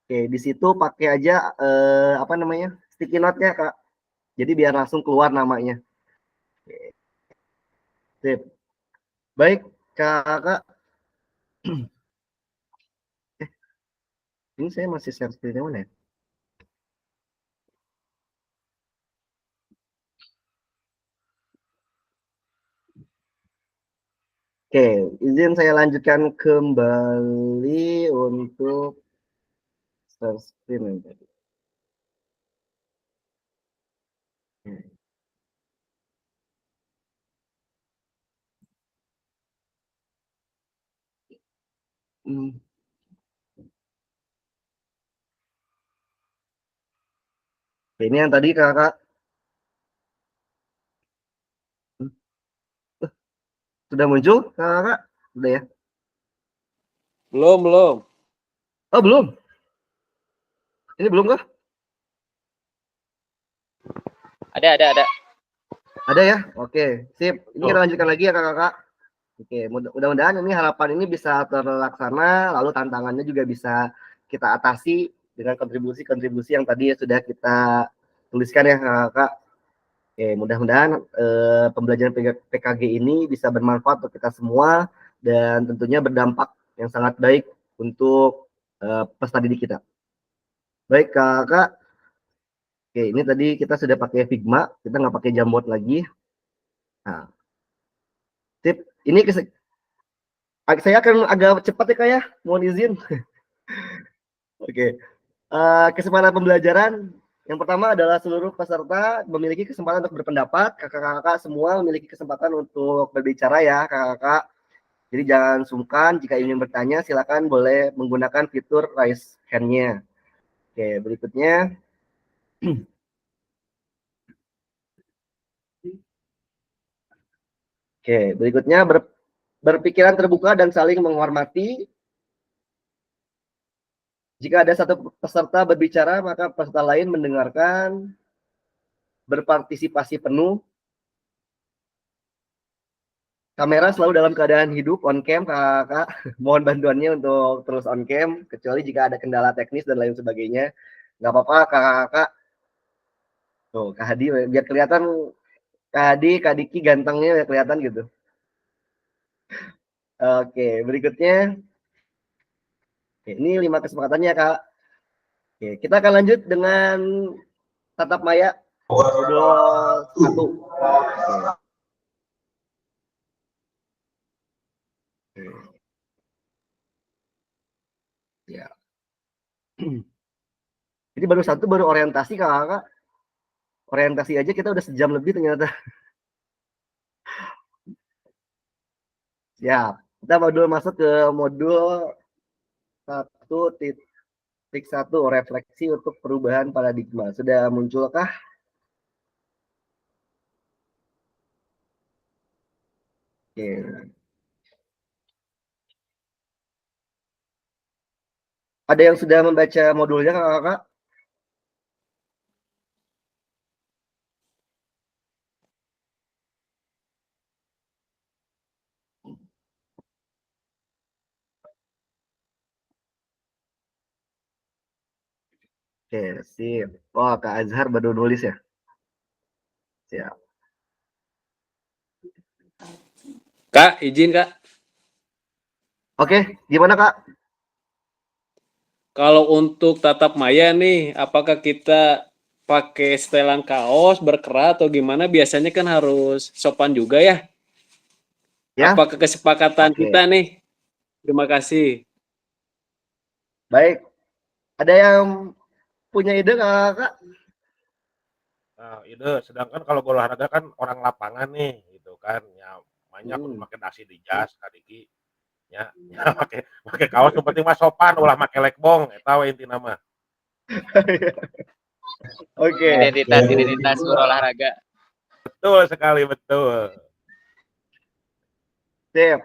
Oke, di situ pakai aja apa namanya? Sticky note-nya Kak. Jadi biar langsung keluar namanya. Oke. Sip. Baik, Kakak. Ini saya masih share screen-nya mana ya? Oke, izin saya lanjutkan kembali untuk share screen tadi. Ini yang tadi Kakak. Sudah muncul Kakak? Sudah ya? Belum. Oh, belum. Ini belum kah? Ada. Ada ya? Oke, sip. Ini kita lanjutkan lagi ya Kakak. Oke, mudah-mudahan ini harapan ini bisa terlaksana, lalu tantangannya juga bisa kita atasi dengan kontribusi-kontribusi yang tadi sudah kita tuliskan ya Kakak. Oke, mudah-mudahan pembelajaran PKG ini bisa bermanfaat untuk kita semua dan tentunya berdampak yang sangat baik untuk peserta didik kita. Baik Kakak. Oke, ini tadi kita sudah pakai Figma, kita nggak pakai Jamboard lagi. Nah, tip ini saya akan agak cepat ya Kak ya, mohon izin. Oke, kesempatan pembelajaran yang pertama adalah seluruh peserta memiliki kesempatan untuk berpendapat. Kakak-kakak semua memiliki kesempatan untuk berbicara ya kakak-kakak. Jadi jangan sungkan jika ingin bertanya, silakan boleh menggunakan fitur raise hand-nya. Oke, berikutnya. Oke, berikutnya berpikiran terbuka dan saling menghormati. Jika ada satu peserta berbicara, maka peserta lain mendengarkan, berpartisipasi penuh. Kamera selalu dalam keadaan hidup, on cam, kakak. Mohon bantuannya untuk terus on cam, kecuali jika ada kendala teknis dan lain sebagainya. Nggak apa-apa, kakak. Tuh, Kak Hadi, biar kelihatan Kak Hadi, Kak Diki gantengnya biar kelihatan gitu. Oke, berikutnya. Oke, ini 5 kesepakatannya, Kak. Oke, kita akan lanjut dengan tatap maya modul 1. Oke. Ya. Jadi baru orientasi, Kakak. Orientasi aja kita udah sejam lebih ternyata. Ya, kita masuk ke modul 1.1 refleksi untuk perubahan paradigma. Sudah munculkah? Oke. Ada yang sudah membaca modulnya, Kakak? Oke, sip. Oh, Kak Azhar baru nulis ya? Siap. Kak, izin Kak. Oke, gimana Kak? Kalau untuk tatap maya nih, apakah kita pakai setelan kaos, berkerat atau gimana? Biasanya kan harus sopan juga ya. Ya. Apakah kesepakatan kita nih? Terima kasih. Baik. Ada yang punya ide Kak? Nah, ide. Sedangkan kalau olahraga kan orang lapangan nih, gitu kan. Ya, banyak pakai dasi di jas, kadiki. Ya, pakai kaos yang penting mah sopan, ulah pakai lekbong, eta we intina mah. Oke. Identitas berolahraga. Betul sekali, betul. Sip.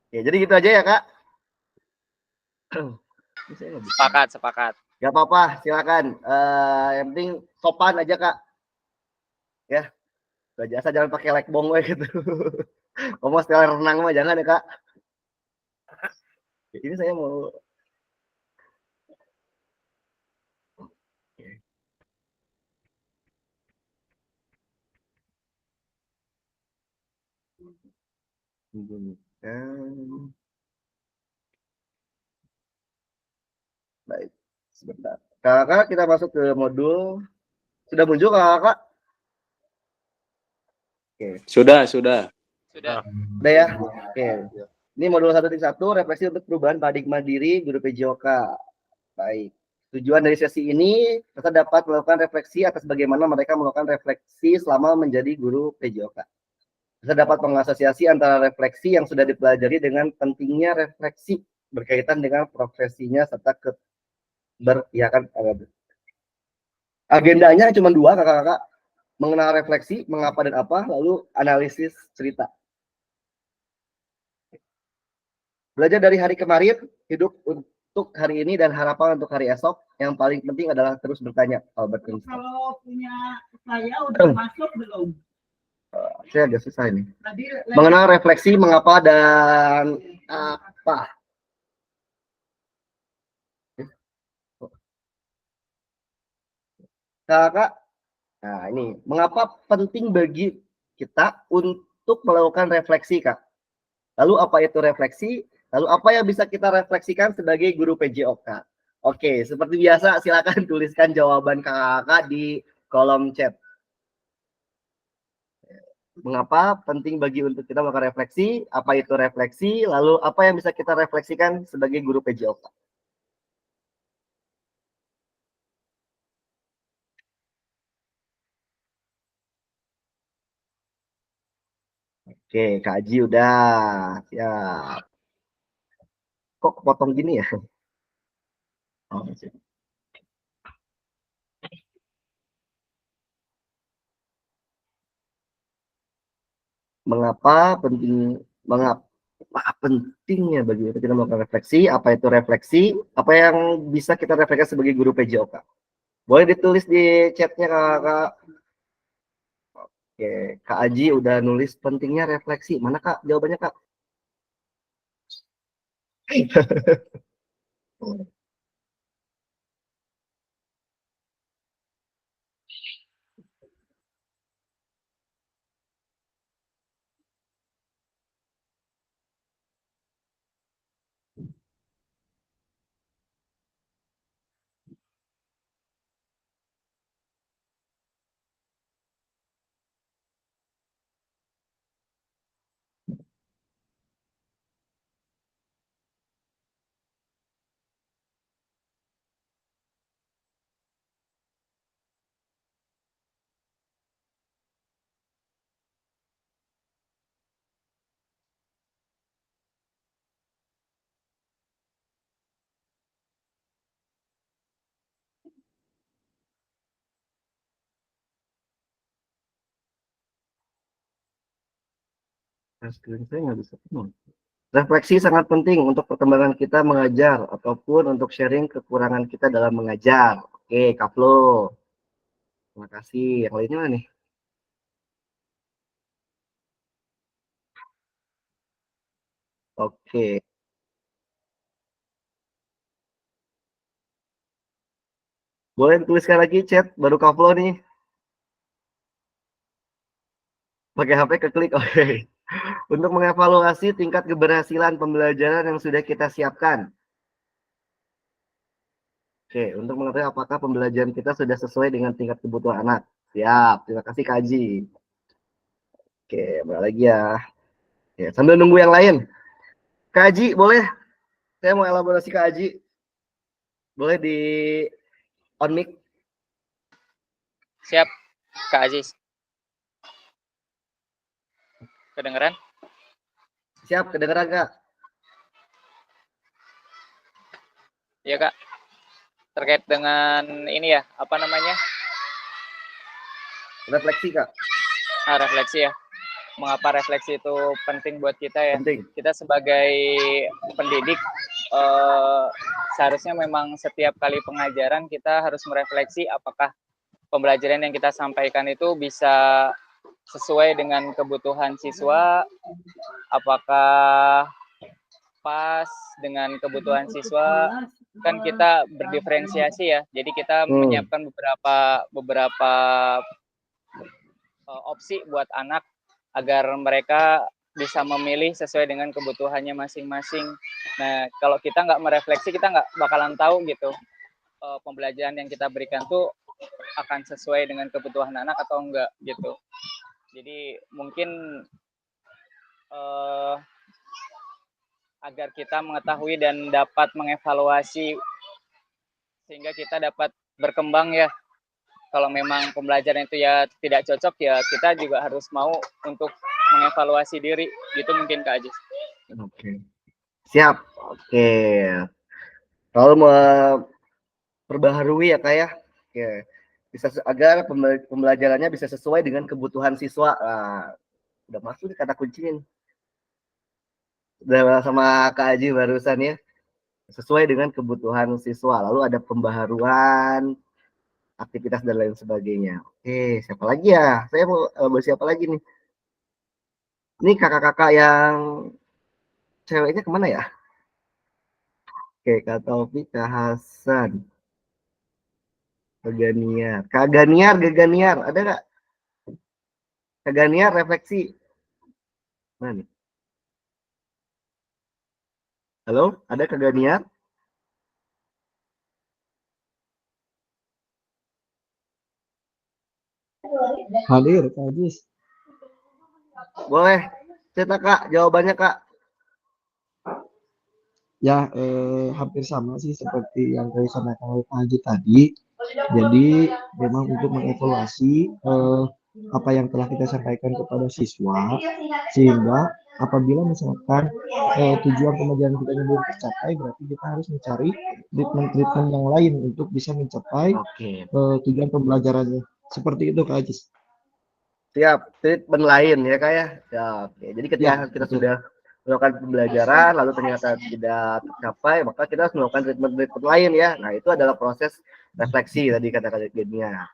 Oke, jadi gitu aja ya Kak. Sepakat. Gak apa-apa, silakan. Yang penting sopan aja Kak. Ya, jasa jangan pakai lekbong we gitu. Ngomong setelah renang mah jangan ya Kak. Ini saya mau. Baik, sebentar. Kakak, kita masuk ke modul. Sudah muncul Kakak? Oke. Sudah. Udah ya? Oke. Ini modul 1.1, refleksi untuk perubahan paradigma diri guru PJOK. Baik. Tujuan dari sesi ini, kita dapat melakukan refleksi atas bagaimana mereka melakukan refleksi selama menjadi guru PJOK. Kita dapat mengasosiasi antara refleksi yang sudah dipelajari dengan pentingnya refleksi berkaitan dengan profesinya serta keberpihakan. Agendanya cuma 2 kakak-kakak, mengenal refleksi, mengapa dan apa, lalu analisis cerita. Belajar dari hari kemarin, hidup untuk hari ini dan harapan untuk hari esok. Yang paling penting adalah terus bertanya. Kalau punya saya udah masuk belum? Saya agak susah ini. Mengenal refleksi, mengapa dan apa. Kakak, nah ini, mengapa penting bagi kita untuk melakukan refleksi, Kak? Lalu apa itu refleksi? Lalu apa yang bisa kita refleksikan sebagai guru PJOK? Oke, seperti biasa silakan tuliskan jawaban kakak di kolom chat. Mengapa penting bagi untuk kita melakukan refleksi? Apa itu refleksi? Lalu apa yang bisa kita refleksikan sebagai guru PJOK? Oke, Kak Aji udah. Siap. Kok kepotong gini ya? Oh, siap. Mengapa pentingnya bagi kita melakukan refleksi? Apa itu refleksi? Apa yang bisa kita refleksikan sebagai guru PJOK? Boleh ditulis di chatnya Kak. Oke, Kak Aji udah nulis pentingnya refleksi. Mana Kak jawabannya Kak? Screen saya nggak bisa penuh. Refleksi sangat penting untuk perkembangan kita mengajar ataupun untuk sharing kekurangan kita dalam mengajar. Oke, Kaplo. Terima kasih. Yang lainnya mana nih? Oke. Boleh tuliskan lagi chat baru Kaplo nih. Pakai HP keklik. Oke. Untuk mengevaluasi tingkat keberhasilan pembelajaran yang sudah kita siapkan. Oke, untuk mengetahui apakah pembelajaran kita sudah sesuai dengan tingkat kebutuhan anak. Siap, terima kasih Kak Haji. Oke, mana lagi ya? Ya, sambil nunggu yang lain. Kak Haji, boleh? Saya mau elaborasi Kak Haji. Boleh di on mic? Siap, Kak Aziz. Kedengeran? Siap, kedengeran Kak. Iya Kak. Terkait dengan ini ya, apa namanya? Refleksi Kak. Refleksi ya. Mengapa refleksi itu penting buat kita ya? Penting. Kita sebagai pendidik seharusnya memang setiap kali pengajaran kita harus merefleksi apakah pembelajaran yang kita sampaikan itu bisa sesuai dengan kebutuhan siswa, apakah pas dengan kebutuhan siswa. Kan kita berdiferensiasi ya, jadi kita menyiapkan beberapa opsi buat anak agar mereka bisa memilih sesuai dengan kebutuhannya masing-masing. Nah, kalau kita nggak merefleksi, kita nggak bakalan tahu gitu pembelajaran yang kita berikan tuh akan sesuai dengan kebutuhan anak atau enggak gitu. Jadi mungkin agar kita mengetahui dan dapat mengevaluasi sehingga kita dapat berkembang ya. Kalau memang pembelajaran itu ya tidak cocok ya kita juga harus mau untuk mengevaluasi diri gitu mungkin Kak Ajis. Oke. Siap. Oke. Kalau memperbaharui ya Kak ya. Oke. Bisa agar pembelajarannya bisa sesuai dengan kebutuhan siswa. Nah, udah masuk nih kata kuncinya. Udah sama Kak Aji barusan ya. Sesuai dengan kebutuhan siswa. Lalu ada pembaharuan aktivitas dan lain sebagainya. Oke, siapa lagi ya? Saya mau siapa lagi nih? Ini kakak-kakak yang ceweknya kemana ya? Oke, Kak Taufik, Kak Hasan, Kak Gaganiar, ada nggak? Kak Ganiar refleksi. Mana nih? Halo, ada Kak Ganiar? Hadir, Kak Ajis. Boleh, cerita Kak, jawabannya Kak. Ya, hampir sama sih seperti yang tadi disampaikan oleh Pak Haji tadi. Jadi memang untuk mengevaluasi apa yang telah kita sampaikan kepada siswa, sehingga apabila misalkan tujuan pembelajaran kita belum tercapai, berarti kita harus mencari treatment-treatment yang lain untuk bisa mencapai tujuan pembelajarannya. Seperti itu Kak Ajis. Siap, treatment lain ya Kak ya. Ya, oke. Jadi ketika kita sudah melakukan pembelajaran lalu ternyata tidak tercapai, maka kita harus melakukan treatment lain ya. Nah, itu adalah proses refleksi tadi kata-kata Genia.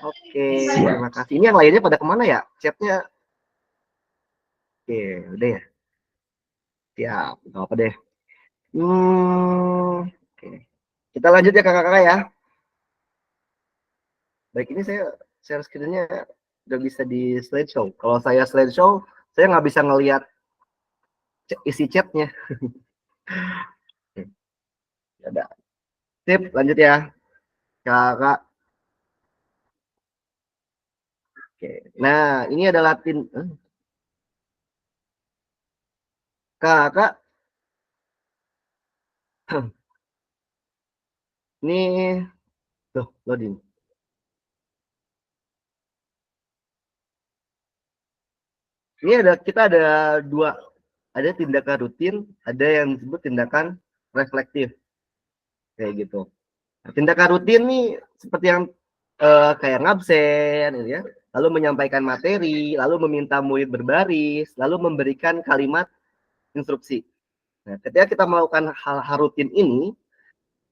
Oke, terima kasih. Ini yang lainnya pada kemana ya? Chatnya. Oke, udah ya. Siap, nggak apa deh. Oke. Kita lanjut ya kakak-kakak ya. Baik, ini saya share screen-nya udah bisa di slideshow. Kalau saya slideshow, saya nggak bisa ngelihat isi chatnya. Ada. Sip, lanjut ya. Kakak. Oke. Nah, ini ada Latin. Kakak. Ini tuh loading. Ini kita ada dua, ada tindakan rutin, ada yang disebut tindakan reflektif, kayak gitu. Nah, tindakan rutin nih seperti yang kayak ngabsen, gitu ya, lalu menyampaikan materi, lalu meminta murid berbaris, lalu memberikan kalimat instruksi. Nah, ketika kita melakukan hal-hal rutin ini,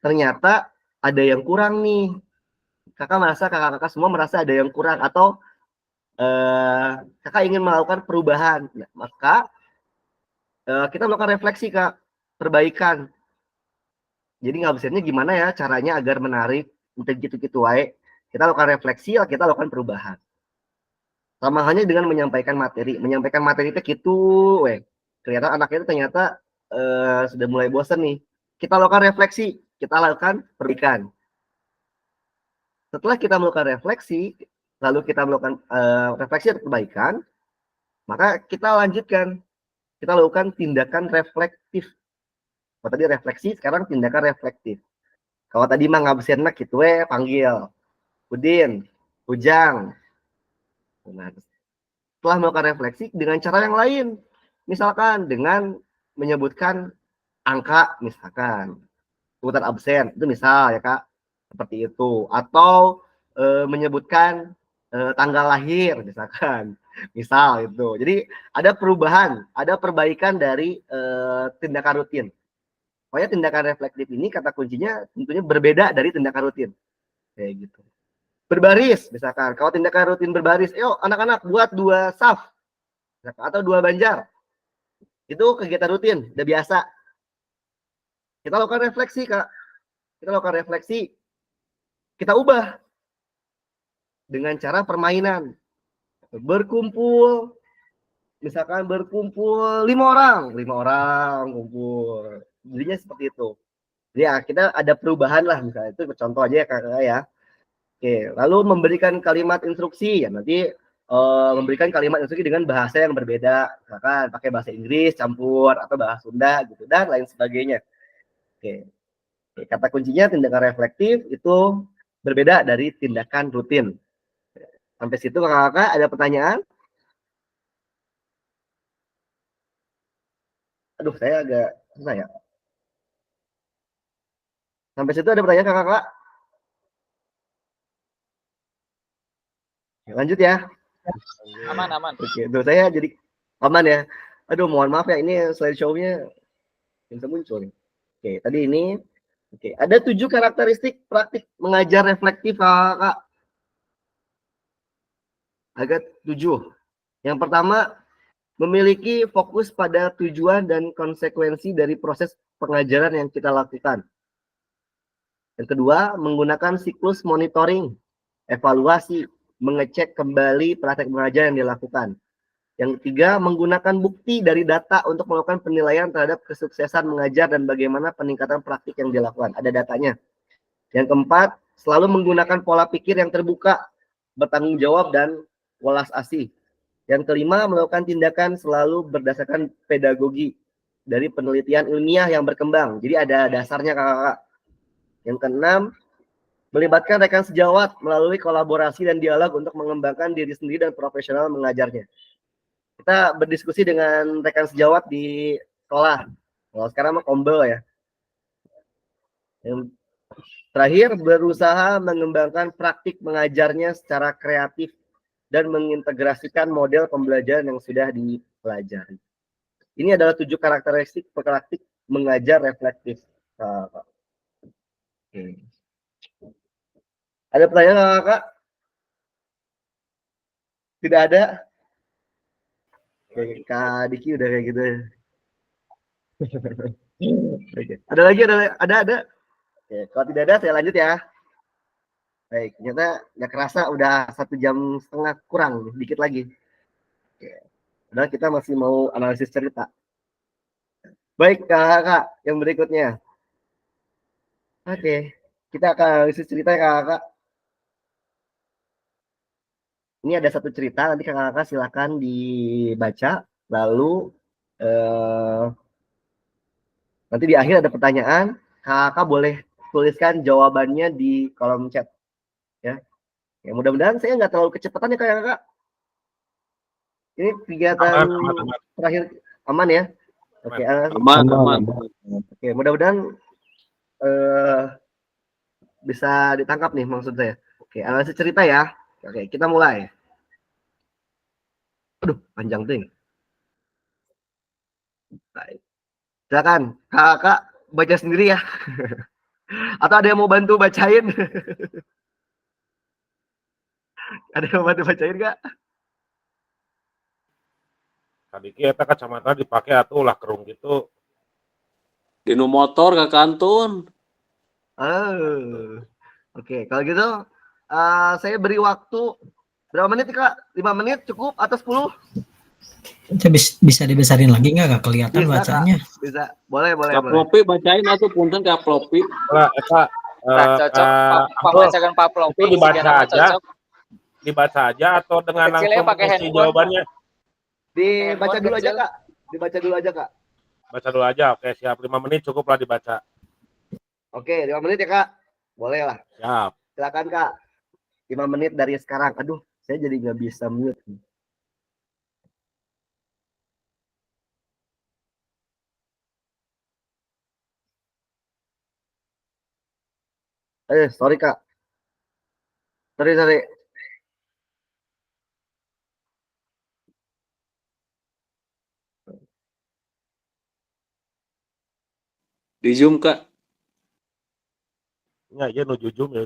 ternyata ada yang kurang nih. Kakak-kakak semua merasa ada yang kurang atau kakak ingin melakukan perubahan. Nah, maka kita melakukan refleksi Kak, perbaikan. Jadi ngabsennya gimana ya caranya agar menarik, untuk gitu-gitu wae. Kita lakukan refleksi, kita lakukan perubahan. Sama halnya dengan menyampaikan materi. Menyampaikan materi itu gitu, kelihatan anaknya itu ternyata sudah mulai bosan nih. Kita lakukan refleksi, kita lakukan perbaikan. Setelah kita melakukan refleksi, lalu kita melakukan refleksi atau perbaikan, maka kita lanjutkan. Kita lakukan tindakan reflektif. Kalau tadi refleksi, sekarang tindakan reflektif. Kalau tadi mah ngabsen gitu panggil Udin, Ujang. Nah, setelah melakukan refleksi dengan cara yang lain, misalkan dengan menyebutkan angka, misalkan sebutan absen, itu misal ya Kak, seperti itu. Atau menyebutkan tanggal lahir, misalkan. Misal itu. Jadi ada perubahan, ada perbaikan dari tindakan rutin. Pokoknya tindakan reflektif ini kata kuncinya tentunya berbeda dari tindakan rutin. Kayak gitu. Berbaris, misalkan. Kalau tindakan rutin berbaris, yuk anak-anak buat 2 saf. Atau 2 banjar. Itu kegiatan rutin, udah biasa. Kita lakukan refleksi, Kak. Kita lakukan refleksi. Kita ubah. Dengan cara permainan. Berkumpul. Misalkan berkumpul 5 orang kumpul. Jadinya seperti itu. Ya, kita ada perubahan lah misalnya. Itu contoh aja ya Kakak ya. Oke, lalu memberikan kalimat instruksi ya nanti memberikan kalimat instruksi dengan bahasa yang berbeda, misalkan pakai bahasa Inggris campur atau bahasa Sunda gitu dan lain sebagainya. Oke. Kata kuncinya tindakan reflektif itu berbeda dari tindakan rutin. Sampai situ Kakak ada pertanyaan? Aduh, saya agak susah ya. Sampai situ ada pertanyaan Kakak? Lanjut ya. Aman. Oke, tuh saya jadi aman ya. Aduh, mohon maaf ya, ini slideshow-nya bisa muncul. Oke, tadi ini. Oke, ada 7 karakteristik praktik mengajar reflektif Kakak. Ada 7. Yang pertama, memiliki fokus pada tujuan dan konsekuensi dari proses pengajaran yang kita lakukan. Yang kedua, menggunakan siklus monitoring, evaluasi, mengecek kembali praktek mengajar yang dilakukan. Yang ketiga, menggunakan bukti dari data untuk melakukan penilaian terhadap kesuksesan mengajar dan bagaimana peningkatan praktik yang dilakukan. Ada datanya. Yang keempat, selalu menggunakan pola pikir yang terbuka, bertanggung jawab, dan welas asih. Yang kelima, melakukan tindakan selalu berdasarkan pedagogi dari penelitian ilmiah yang berkembang. Jadi ada dasarnya Kakak. Yang keenam, Melibatkan rekan sejawat melalui kolaborasi dan dialog untuk mengembangkan diri sendiri dan profesional mengajarnya. Kita berdiskusi dengan rekan sejawat di sekolah. Kalau sekarang mah kombel ya. Yang terakhir, berusaha mengembangkan praktik mengajarnya secara kreatif dan mengintegrasikan model pembelajaran yang sudah dipelajari. Ini adalah 7 karakteristik praktik mengajar reflektif. Oke. Ada pertanyaan nggak, Kak? Tidak ada? Oke, Kak Diki udah kayak gitu. Oke. Ada lagi? Ada? Oke, kalau tidak ada, saya lanjut ya. Baik, ternyata nggak kerasa udah 1,5 jam kurang, dikit lagi. Oke. Padahal kita masih mau analisis cerita. Baik, Kak, yang berikutnya. Oke, kita akan analisis cerita ya, Kak. Ini ada satu cerita, nanti Kakak silakan dibaca, lalu nanti di akhir ada pertanyaan, Kakak boleh tuliskan jawabannya di kolom chat. Ya, mudah-mudahan saya nggak terlalu kecepatan ya Kakak. Ini kegiatan terakhir aman ya? Oke, aman. Oke, mudah-mudahan bisa ditangkap nih maksud saya. Oke, analisis cerita ya. Oke, kita mulai. Aduh, panjang tuh. Baik. Silakan, Kakak baca sendiri ya. Atau ada yang mau bantu bacain? Ada yang mau bantu bacain nggak? Tadi kita kacamata dipakai atuh ulah kerung gitu. Dino motor ke kantun. Oke, kalau gitu saya beri waktu berapa menit Kak? 5 menit cukup atau 10? Itu bisa dibesarin lagi nggak? Kak? Kelihatan Bisa, bacanya. Kak. Bisa. Boleh. Plopi bacain atuh punten ka Plopi. Eka, cocok pembacakan Pak Plopi itu dibaca aja. cocok. Dibaca aja atau dengan Kecilnya langsung pakai isi handphone. jawabannya? Dibaca dulu aja, Kak. Dibaca dulu aja, Kak. Baca dulu aja. Oke, siap. 5 menit cukuplah dibaca. Oke, 5 menit ya, Kak. Boleh lah. Siap. Silakan, Kak. 5 menit dari sekarang. Aduh, saya jadi nggak bisa mute. Sorry, Kak. Sorry. Di Zoom, Kak. Ya, iya nuju Zoom ya.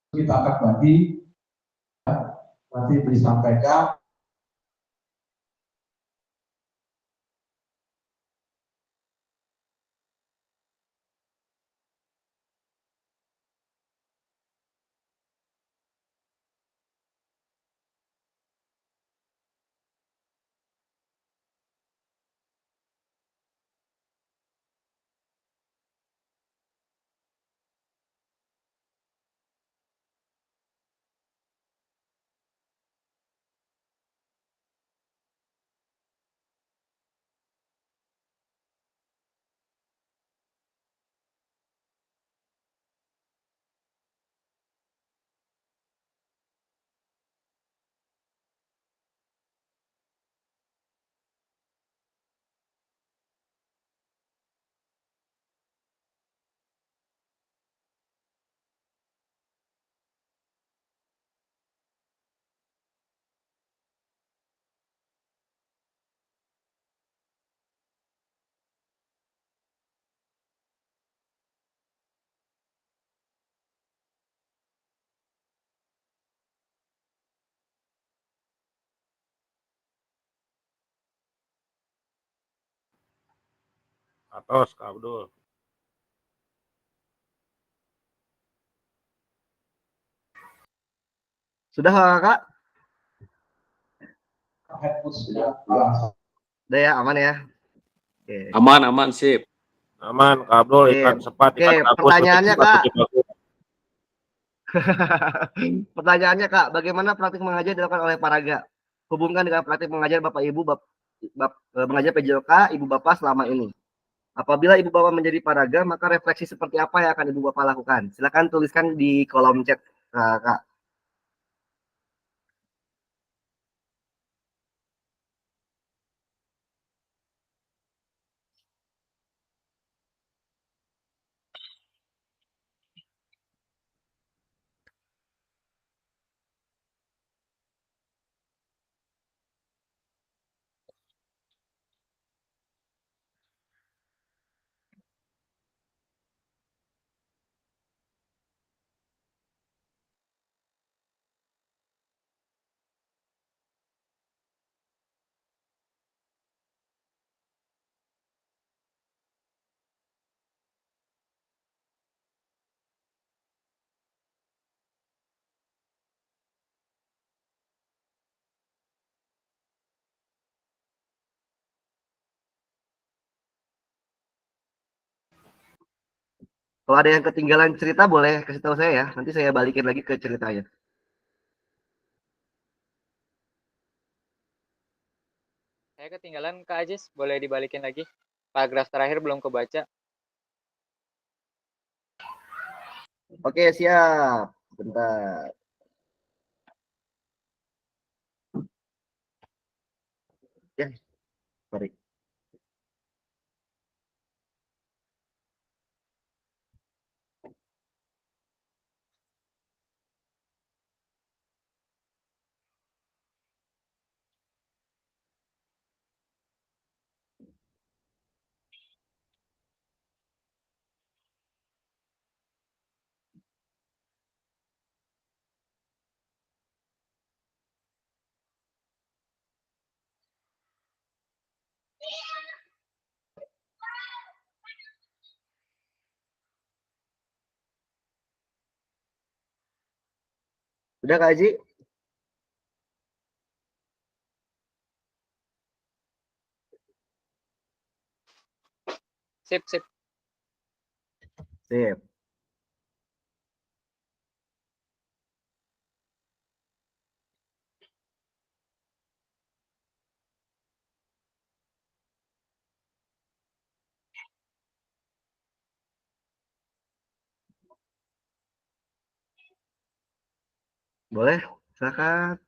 Kita akan bagi nanti disampaikan Atos, Kak Abdul. Sudah Kak? Udah ya, aman ya? Oke. Aman, sip. Aman, Kak Abdul, ikan sepat, Oke, ikan gabus, pertanyaannya begitu, Kak. begitu. Pertanyaannya Kak, bagaimana praktik mengajar dilakukan oleh Paraga? Hubungkan dengan praktik mengajar Bapak Ibu mengajar PJOK Ibu Bapak selama ini. Apabila Ibu Bapak menjadi Paraga, maka refleksi seperti apa yang akan Ibu Bapak lakukan? Silakan tuliskan di kolom chat, Kak. Kalau ada yang ketinggalan cerita boleh kasih tahu saya ya. Nanti saya balikin lagi ke ceritanya. Saya ketinggalan Kak Ajis, boleh dibalikin lagi? Paragraf terakhir belum kebaca. Oke, siap. Bentar. Ya, sorry. Udah Kak Haji? Sip. Sip. Boleh, silakan.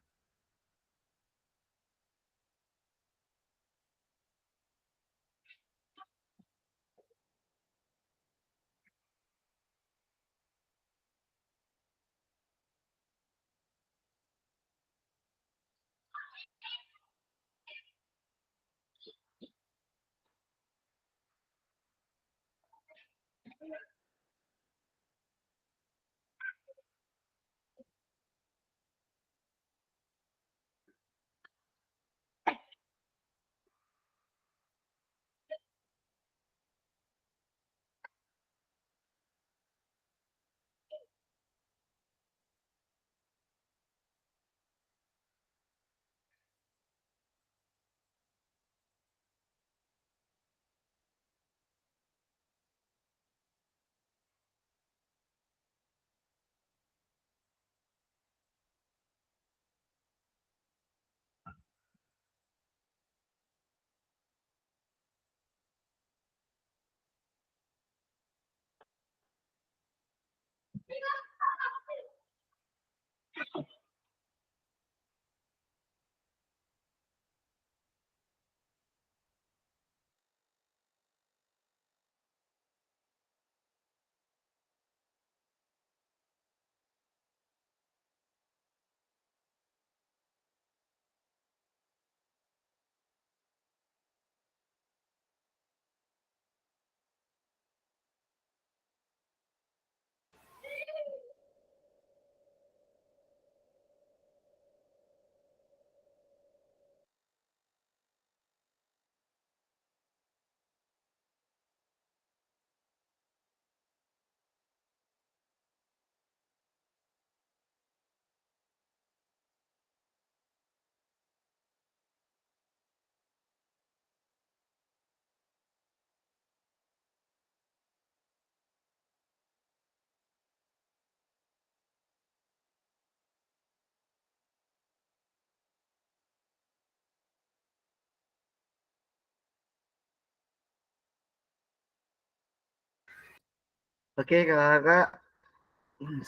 Oke, Kakak.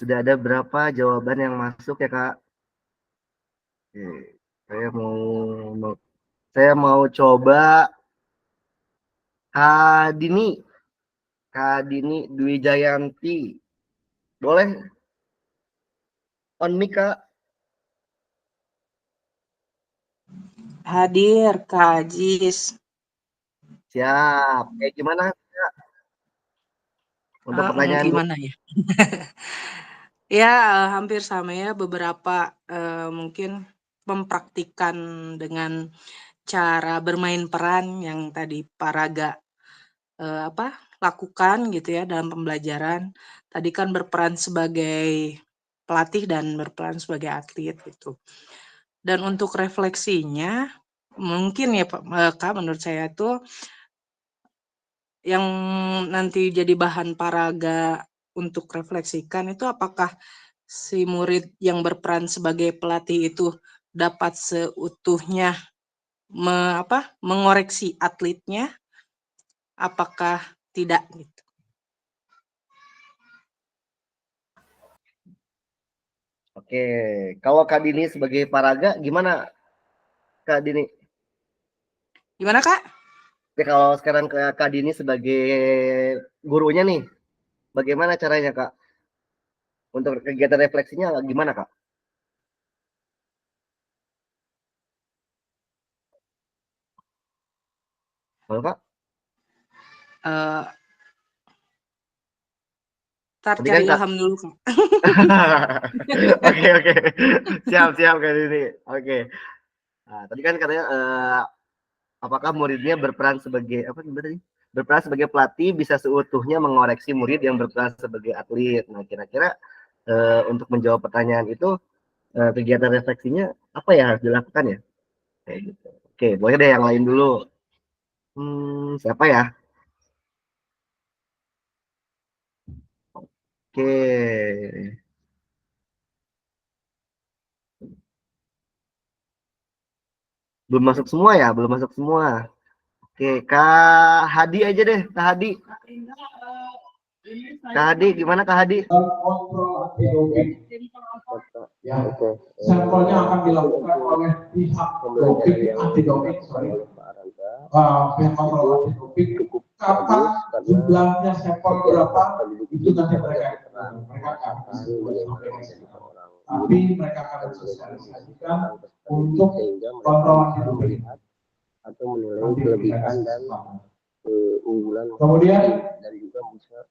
Sudah ada berapa jawaban yang masuk ya, Kak? Oke, saya mau coba Kadini. Kadini Dwi Jayanti. Boleh on mic, Kak? Hadir, Kak Ajis. Siap. Kayak gimana, Kak? Untuk pertanyaan Gimana ya? Ya, hampir sama ya. Beberapa mungkin mempraktikkan dengan cara bermain peran yang tadi Paraga lakukan gitu ya dalam pembelajaran. Tadi kan berperan sebagai pelatih dan berperan sebagai atlet gitu. Dan untuk refleksinya mungkin ya Kak, menurut saya tuh yang nanti jadi bahan Paraga untuk refleksikan itu apakah si murid yang berperan sebagai pelatih itu dapat seutuhnya mengoreksi atletnya, apakah tidak gitu. Oke, kalau Kak Dini sebagai Paraga gimana, Kak Dini? Gimana, Kak? Oke, kalau sekarang Kak Dini sebagai gurunya nih, bagaimana caranya, Kak? Untuk kegiatan refleksinya gimana, Kak? Halo, Kak? Ntar Tadi cari kan, Kak. ilham dulu, Kak. Oke. Siap, Kak Dini. Oke. Nah, tadi kan katanya apakah muridnya berperan sebagai berperan sebagai pelatih bisa seutuhnya mengoreksi murid yang berperan sebagai atlet. Nah, kira-kira untuk menjawab pertanyaan itu kegiatan refleksinya apa yang harus dilakukan ya? Kayak gitu. Oke, boleh deh yang lain dulu. Siapa ya? Oke. Belum masuk semua ya? Belum masuk semua. Oke, Kak Hadi aja deh, Kak Hadi. Kak Hadi, gimana Kak Hadi? Ya, oke. Sampelnya akan dilakukan oleh pihak doping anti doping, pihak kontrol anti doping. Kapan jumlahnya sampel berapa itu nanti mereka akan tapi mereka akan mensosialisasikan untuk kontrol anti doping atau menilai kelebihan dan keunggulan kemudian dan juga bisa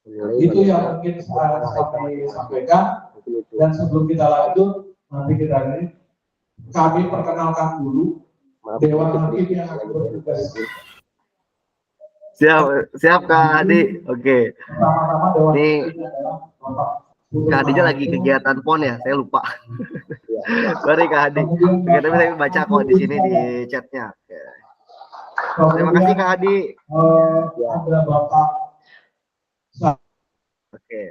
menilai itu yang mungkin kami sampaikan. Dan sebelum kita lanjut nanti kami perkenalkan dulu Dewan Hakim yang akan bertugas. Siap Kak Hadi. Oke. Ini Kak Hadinya lagi kegiatan PON ya, saya lupa. Sorry Kak Hadi. Oke, tapi saya baca kok di sini di chatnya. Oke. Terima kasih Kak Hadi. Ada Bapak. Oke.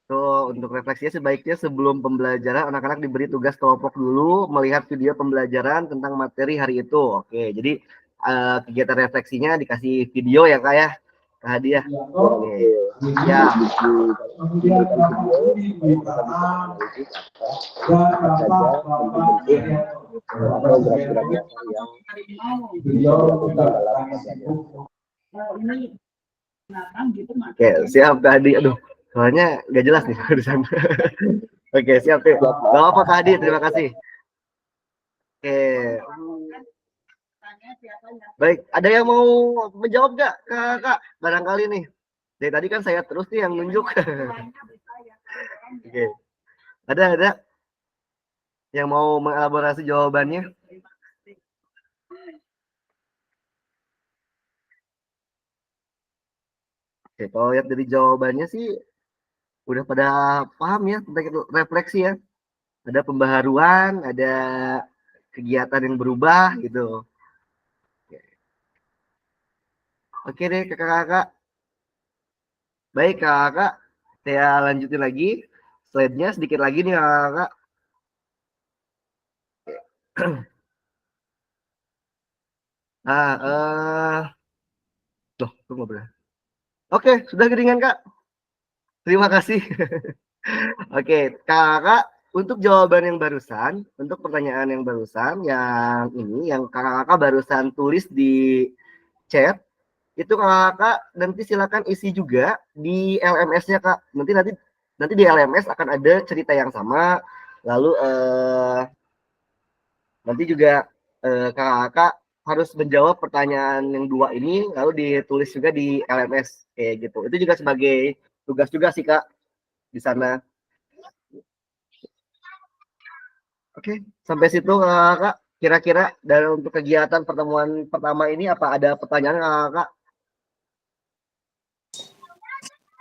So, untuk refleksinya sebaiknya sebelum pembelajaran anak-anak diberi tugas kelompok dulu melihat video pembelajaran tentang materi hari itu. Oke, jadi kegiatan refleksinya dikasih video ya Kak ya, Kak Hadi ya. Oke, ya. Oke, siap Kak Hadi. Aduh, soalnya nggak jelas nih di sana. Oke, siap tuh. Gak apa Kak Hadi, terima kasih. Oke. Baik, ada yang mau menjawab nggak Kak? Barangkali nih. Dari tadi kan saya terus nih yang nunjuk. Oke. Ada yang mau mengelaborasi jawabannya? Oke, kalau lihat dari jawabannya sih udah pada paham ya tentang refleksi ya. Ada pembaharuan, ada kegiatan yang berubah gitu. Oke deh kakak-kakak. Baik kakak, saya lanjutin lagi slide-nya sedikit lagi nih kakak. Loh, tunggu berapa? Oke, sudah geringan kak. Terima kasih. Oke, kakak, untuk jawaban yang barusan, untuk pertanyaan yang barusan, yang ini, yang kakak barusan tulis di chat, itu kakak nanti silakan isi juga di LMS-nya kak. Nanti di LMS akan ada cerita yang sama. Lalu nanti juga kakak harus menjawab pertanyaan yang dua ini, lalu ditulis juga di LMS kayak gitu. Itu juga sebagai tugas juga sih kak di sana. Oke, sampai situ kakak. Kira-kira dari untuk kegiatan pertemuan pertama ini apa ada pertanyaan kakak?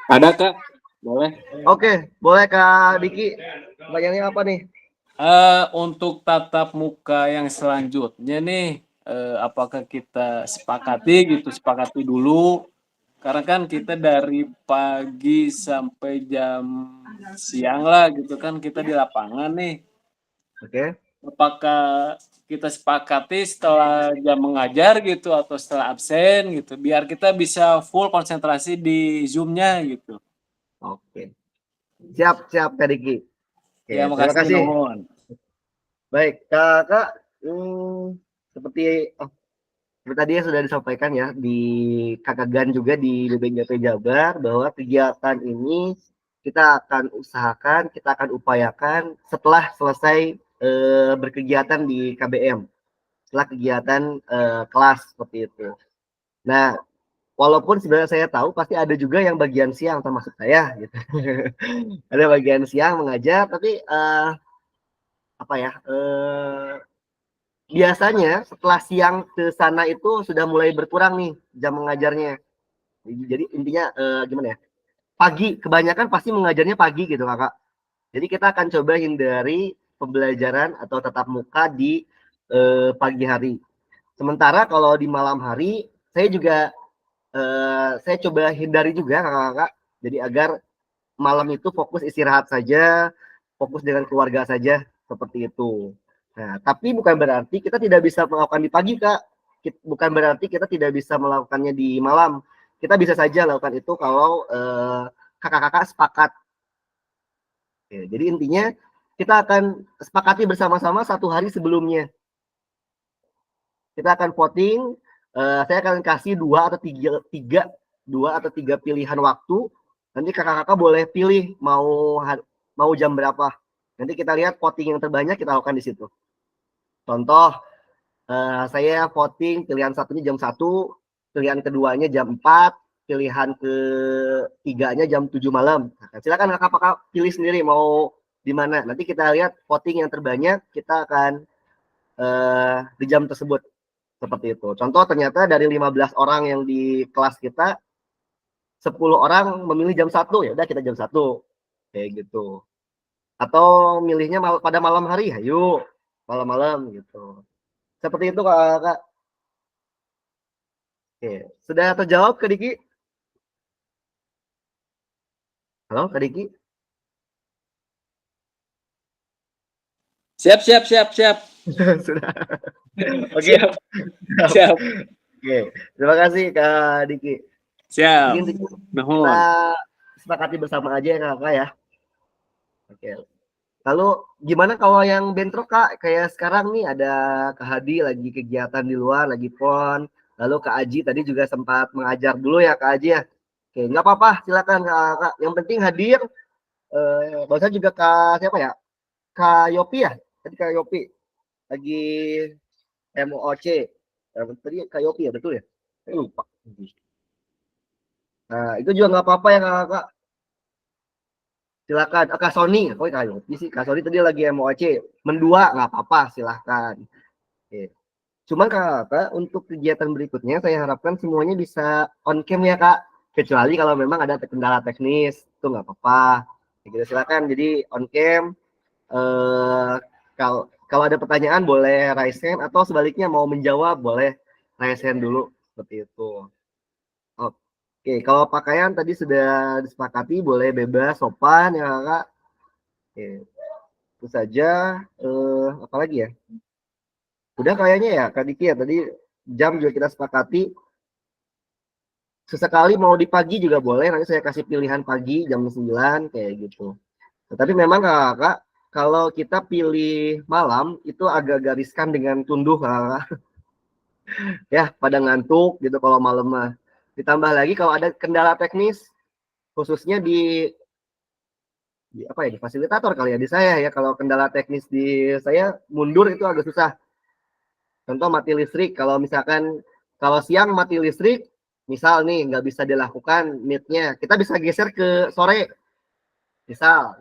Ada Kak? Boleh. Oke, boleh Kak Diki. Pertanyaannya apa nih? Untuk tatap muka yang selanjutnya nih, apakah kita sepakati dulu, karena kan kita dari pagi sampai jam siang lah gitu kan kita di lapangan nih. Oke. Apakah kita sepakati setelah jam mengajar gitu atau setelah absen gitu, biar kita bisa full konsentrasi di Zoom-nya gitu. Oke. Siap Kak Diki. Oke, Ya, terima makasih kasih. nuhun. Baik, kakak, seperti tadi yang sudah disampaikan ya di Kakak Gan juga di BPJP Jabar bahwa kegiatan ini kita akan usahakan, kita akan upayakan setelah selesai berkegiatan di KBM, setelah kegiatan kelas seperti itu. Nah, walaupun sebenarnya saya tahu pasti ada juga yang bagian siang termasuk saya gitu. Ada bagian siang mengajar, tapi apa ya? Biasanya setelah siang ke sana itu sudah mulai berkurang nih jam mengajarnya. Jadi intinya gimana ya? Pagi, kebanyakan pasti mengajarnya pagi gitu kakak. Jadi kita akan coba hindari pembelajaran atau tatap muka di pagi hari. Sementara kalau di malam hari, saya coba hindari juga kakak-kakak. Jadi agar malam itu fokus istirahat saja, fokus dengan keluarga saja, seperti itu. Nah, tapi bukan berarti kita tidak bisa melakukan di pagi, Kak. Bukan berarti kita tidak bisa melakukannya di malam. Kita bisa saja lakukan itu kalau kakak-kakak sepakat. Oke, jadi intinya kita akan sepakati bersama-sama satu hari sebelumnya. Kita akan voting, saya akan kasih dua atau tiga pilihan waktu. Nanti kakak-kakak boleh pilih mau jam berapa. Nanti kita lihat voting yang terbanyak kita lakukan di situ. Contoh, saya voting pilihan satunya jam 1, pilihan keduanya jam 4, pilihan ketiganya jam 7 malam. Nah, silakan kakak-kakak pilih sendiri mau di mana. Nanti kita lihat voting yang terbanyak, kita akan di jam tersebut. Seperti itu. Contoh ternyata dari 15 orang yang di kelas kita, 10 orang memilih jam 1, ya udah kita jam 1. Kayak gitu. Atau milihnya pada malam hari, ayo malam-malam gitu. Seperti itu Kak. Oke, sudah terjawab Kak Diki? Halo Kak Diki? Siap. Sudah. Oke. Siap. Oke, terima kasih Kak Diki. Siap. Kita sepakati bersama aja ya Kakak ya. Oke. Lalu gimana kalau yang bentrok Kak? Kayak sekarang nih ada Kak Hadi lagi kegiatan di luar, lagi pon. Lalu Kak Aji tadi juga sempat mengajar dulu ya Kak Aji ya. Oke, nggak apa-apa, silakan Kak. Yang penting hadir. Barusan juga Kak siapa ya? Kak Yopi ya? Tadi Kak Yopi lagi MOOC. Tadi Kak Yopi ya, betul ya? Saya lupa. Nah, itu juga nggak apa-apa ya Kak. Silakan. Kak Sony, Kak Yopi sih. Kak Sony tadi lagi MOOC. Mendua nggak apa-apa, silakan. Oke. Cuman Kak, untuk kegiatan berikutnya saya harapkan semuanya bisa on cam ya Kak. Kecuali kalau memang ada kendala teknis, itu nggak apa-apa. Gitu, silakan. Jadi on cam. Kalau ada pertanyaan boleh raise hand atau sebaliknya mau menjawab boleh raise hand dulu seperti itu. Oke, kalau pakaian tadi sudah disepakati boleh bebas sopan ya Kak. Oke. Itu saja apa lagi ya? Udah kayaknya ya Kak Diki ya tadi jam juga kita sepakati. sesekali mau di pagi juga boleh, nanti saya kasih pilihan pagi jam 9 kayak gitu. Tapi memang kakak, kalau kita pilih malam itu agak riskan dengan tunduh kakak. Ya, pada ngantuk gitu kalau malam mah. Ditambah lagi kalau ada kendala teknis, khususnya di apa ya, di fasilitator kali ya, di saya ya, kalau kendala teknis di saya mundur itu agak susah. Contoh mati listrik, kalau misalkan kalau siang mati listrik, misal nih nggak bisa dilakukan meet-nya, kita bisa geser ke sore, misal.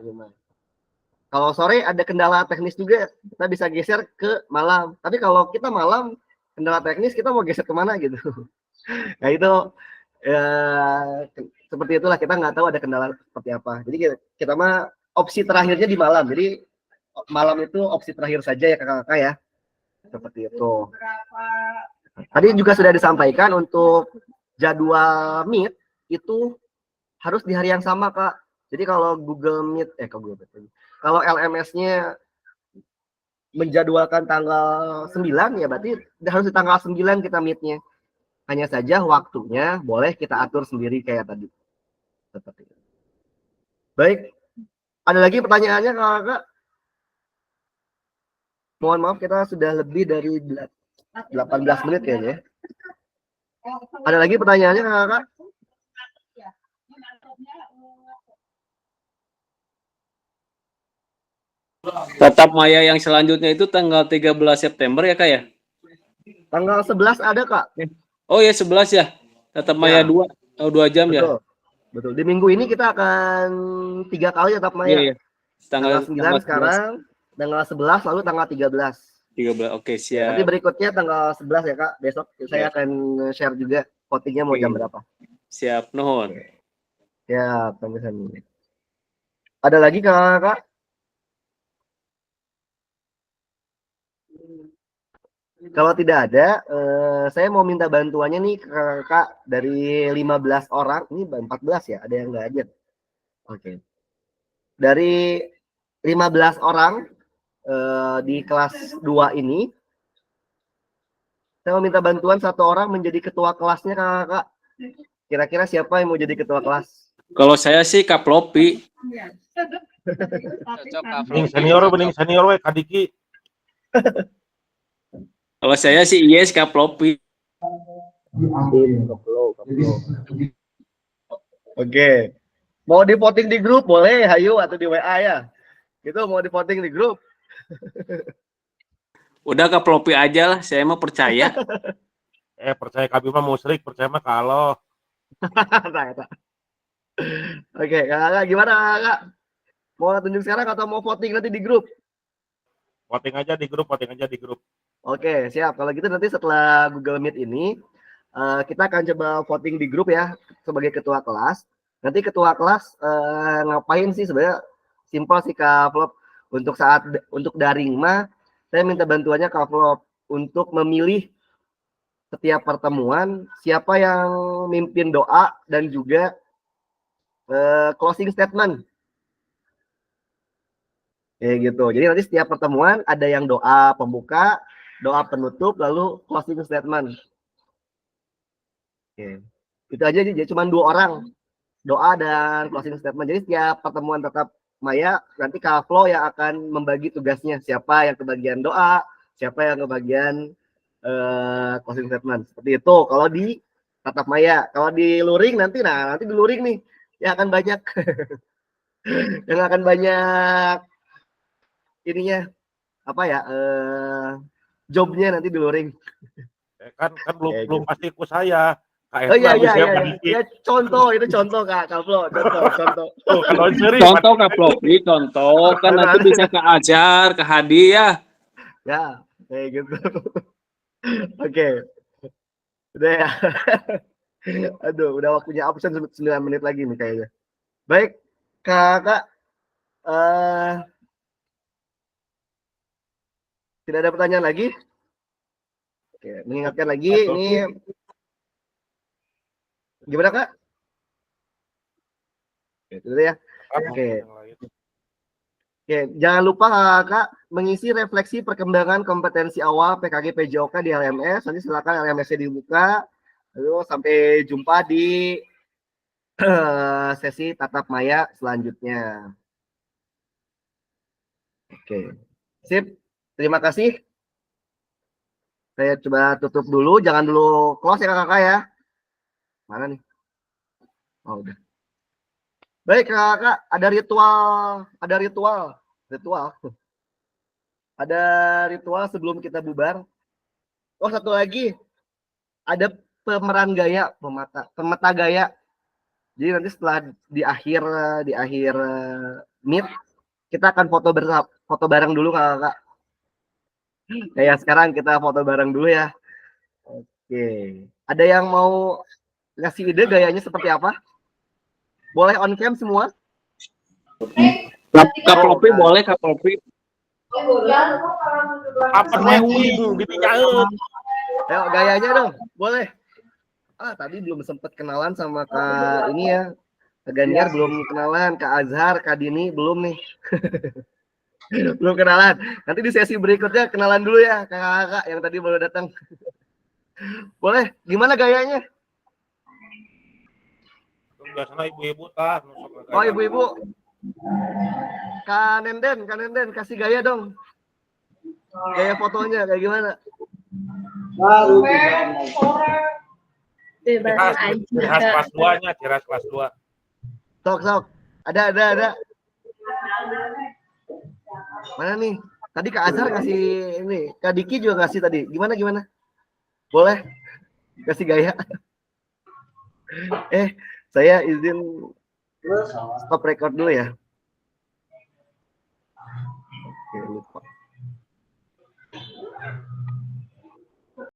Kalau sore ada kendala teknis juga, kita bisa geser ke malam. Tapi kalau kita malam kendala teknis, kita mau geser kemana gitu? Nah itu ya, seperti itulah, kita nggak tahu ada kendala seperti apa. Jadi kita mah opsi terakhirnya di malam. Jadi malam itu opsi terakhir saja ya kakak-kakak ya. Seperti itu. Tadi juga sudah disampaikan untuk jadwal Meet itu harus di hari yang sama kak. Jadi kalau Google Meet, kalau LMS-nya menjadwalkan tanggal 9 ya berarti harus di tanggal 9 kita Meet-nya. Hanya saja waktunya boleh kita atur sendiri kayak tadi. Seperti itu. Baik, ada lagi pertanyaannya kakak? Mohon maaf kita sudah lebih dari 18 menit kayaknya. Ada lagi pertanyaannya kakak? Tatap Maya yang selanjutnya itu tanggal 13 September ya kak ya? Tanggal 11 ada kak. Oh ya 11 ya. Tatap Maya 2 jam betul. ya. Betul. Di minggu ini kita akan 3 kali tatap Maya. Iya. Tanggal 9 sekarang, tanggal 11 lalu tanggal 13. 13. Oke, siap. Nanti berikutnya tanggal 11 ya kak. Besok saya akan share juga votingnya mau jam berapa. Siap, nuhun. Ya, sampai. Ada lagi kakak? Kalau tidak ada, saya mau minta bantuannya nih ke kakak dari 15 orang. Ini 14 ya, ada yang nggak hadir. Oke. Dari 15 orang di kelas 2 ini, saya mau minta bantuan satu orang menjadi ketua kelasnya kakak. Kira-kira siapa yang mau jadi ketua kelas? Kalau saya sih Kaplopi. Bening senior we Kadiki. Kalau saya sih yes Kaplopi. Oke. Mau di voting di grup boleh, hayu atau di WA ya. Itu mau di voting di grup. Udah Kaplopi aja lah, saya mah percaya. Percaya Kabi mah musyrik, percaya mah kalau. Oke, kakak gimana kakak? Mau tunjuk sekarang atau mau voting nanti di grup? Voting aja di grup. Oke, siap. Kalau gitu nanti setelah Google Meet ini, kita akan coba voting di grup ya, sebagai ketua kelas. Nanti ketua kelas ngapain sih sebenarnya? Simpel sih Kak Vlog. Untuk daring mah, saya minta bantuannya Kak Vlog untuk memilih setiap pertemuan siapa yang mimpin doa dan juga closing statement. Ya gitu. Jadi nanti setiap pertemuan ada yang doa pembuka, doa penutup, lalu closing statement. Oke. Itu aja, jadi cuma 2 orang. Doa dan closing statement. Jadi setiap pertemuan tetap Maya, nanti Kak Flo yang akan membagi tugasnya. Siapa yang kebagian doa, siapa yang kebagian closing statement. Seperti itu kalau di tatap Maya. Kalau di luring nanti di luring nih yang akan banyak yang akan banyak ininya apa ya, jobnya nanti di luring. Kan belum pasti ku saya. Oh iya, contoh Kak Flo, contoh. Contoh Kak Flopi, contoh kan nanti bisa ke ajar, ke hadiah. Ya, kayak gitu. Oke. Udah ya. Aduh, udah waktunya absen 9 menit lagi nih kayaknya. Baik, Kakak, tidak ada pertanyaan lagi? Oke, mengingatkan lagi ini gimana Kak? Itu ya. Oke. Oke, jangan lupa Kak mengisi refleksi perkembangan kompetensi awal PKG PJOK di LMS. Nanti silakan LMS-nya dibuka. Lalu sampai jumpa di sesi tatap maya selanjutnya. Oke, sip. Terima kasih. Saya coba tutup dulu, jangan dulu close ya kakak ya. Mana nih? Oh, udah. Baik kakak, ada ritual. Ada ritual sebelum kita bubar. Oh, satu lagi. Ada pemeran gaya, pemeta gaya. Jadi nanti setelah di akhir meet kita akan foto bareng dulu kakak. Kayak sekarang kita foto bareng dulu ya. Oke. Ada yang mau ngasih ide gayanya seperti apa? Boleh on cam semua? Kapolpi boleh, Kapolpi. Apa yang dibicain? Ayo gayanya dong, boleh. Tadi belum sempat kenalan sama Kak ini ya. Kak Ganjar belum kenalan, Kak Azhar, Kak Dini belum nih. Belum kenalan. Nanti di sesi berikutnya kenalan dulu ya kakak yang tadi baru datang. Boleh, gimana gayanya? Biasanya ibu-ibu tah. Oh ibu-ibu. Kak Nenden, kasih gaya dong. Gaya fotonya kayak gimana? Ciri khas kelas 2-nya, ciri khas kelas 2. Sok. Ada. Mana nih? Tadi Kak Azhar ngasih ini, Kak Diki juga ngasih tadi. Gimana? Boleh? Kasih gaya. Saya izin stop record dulu ya. Oke, lupa.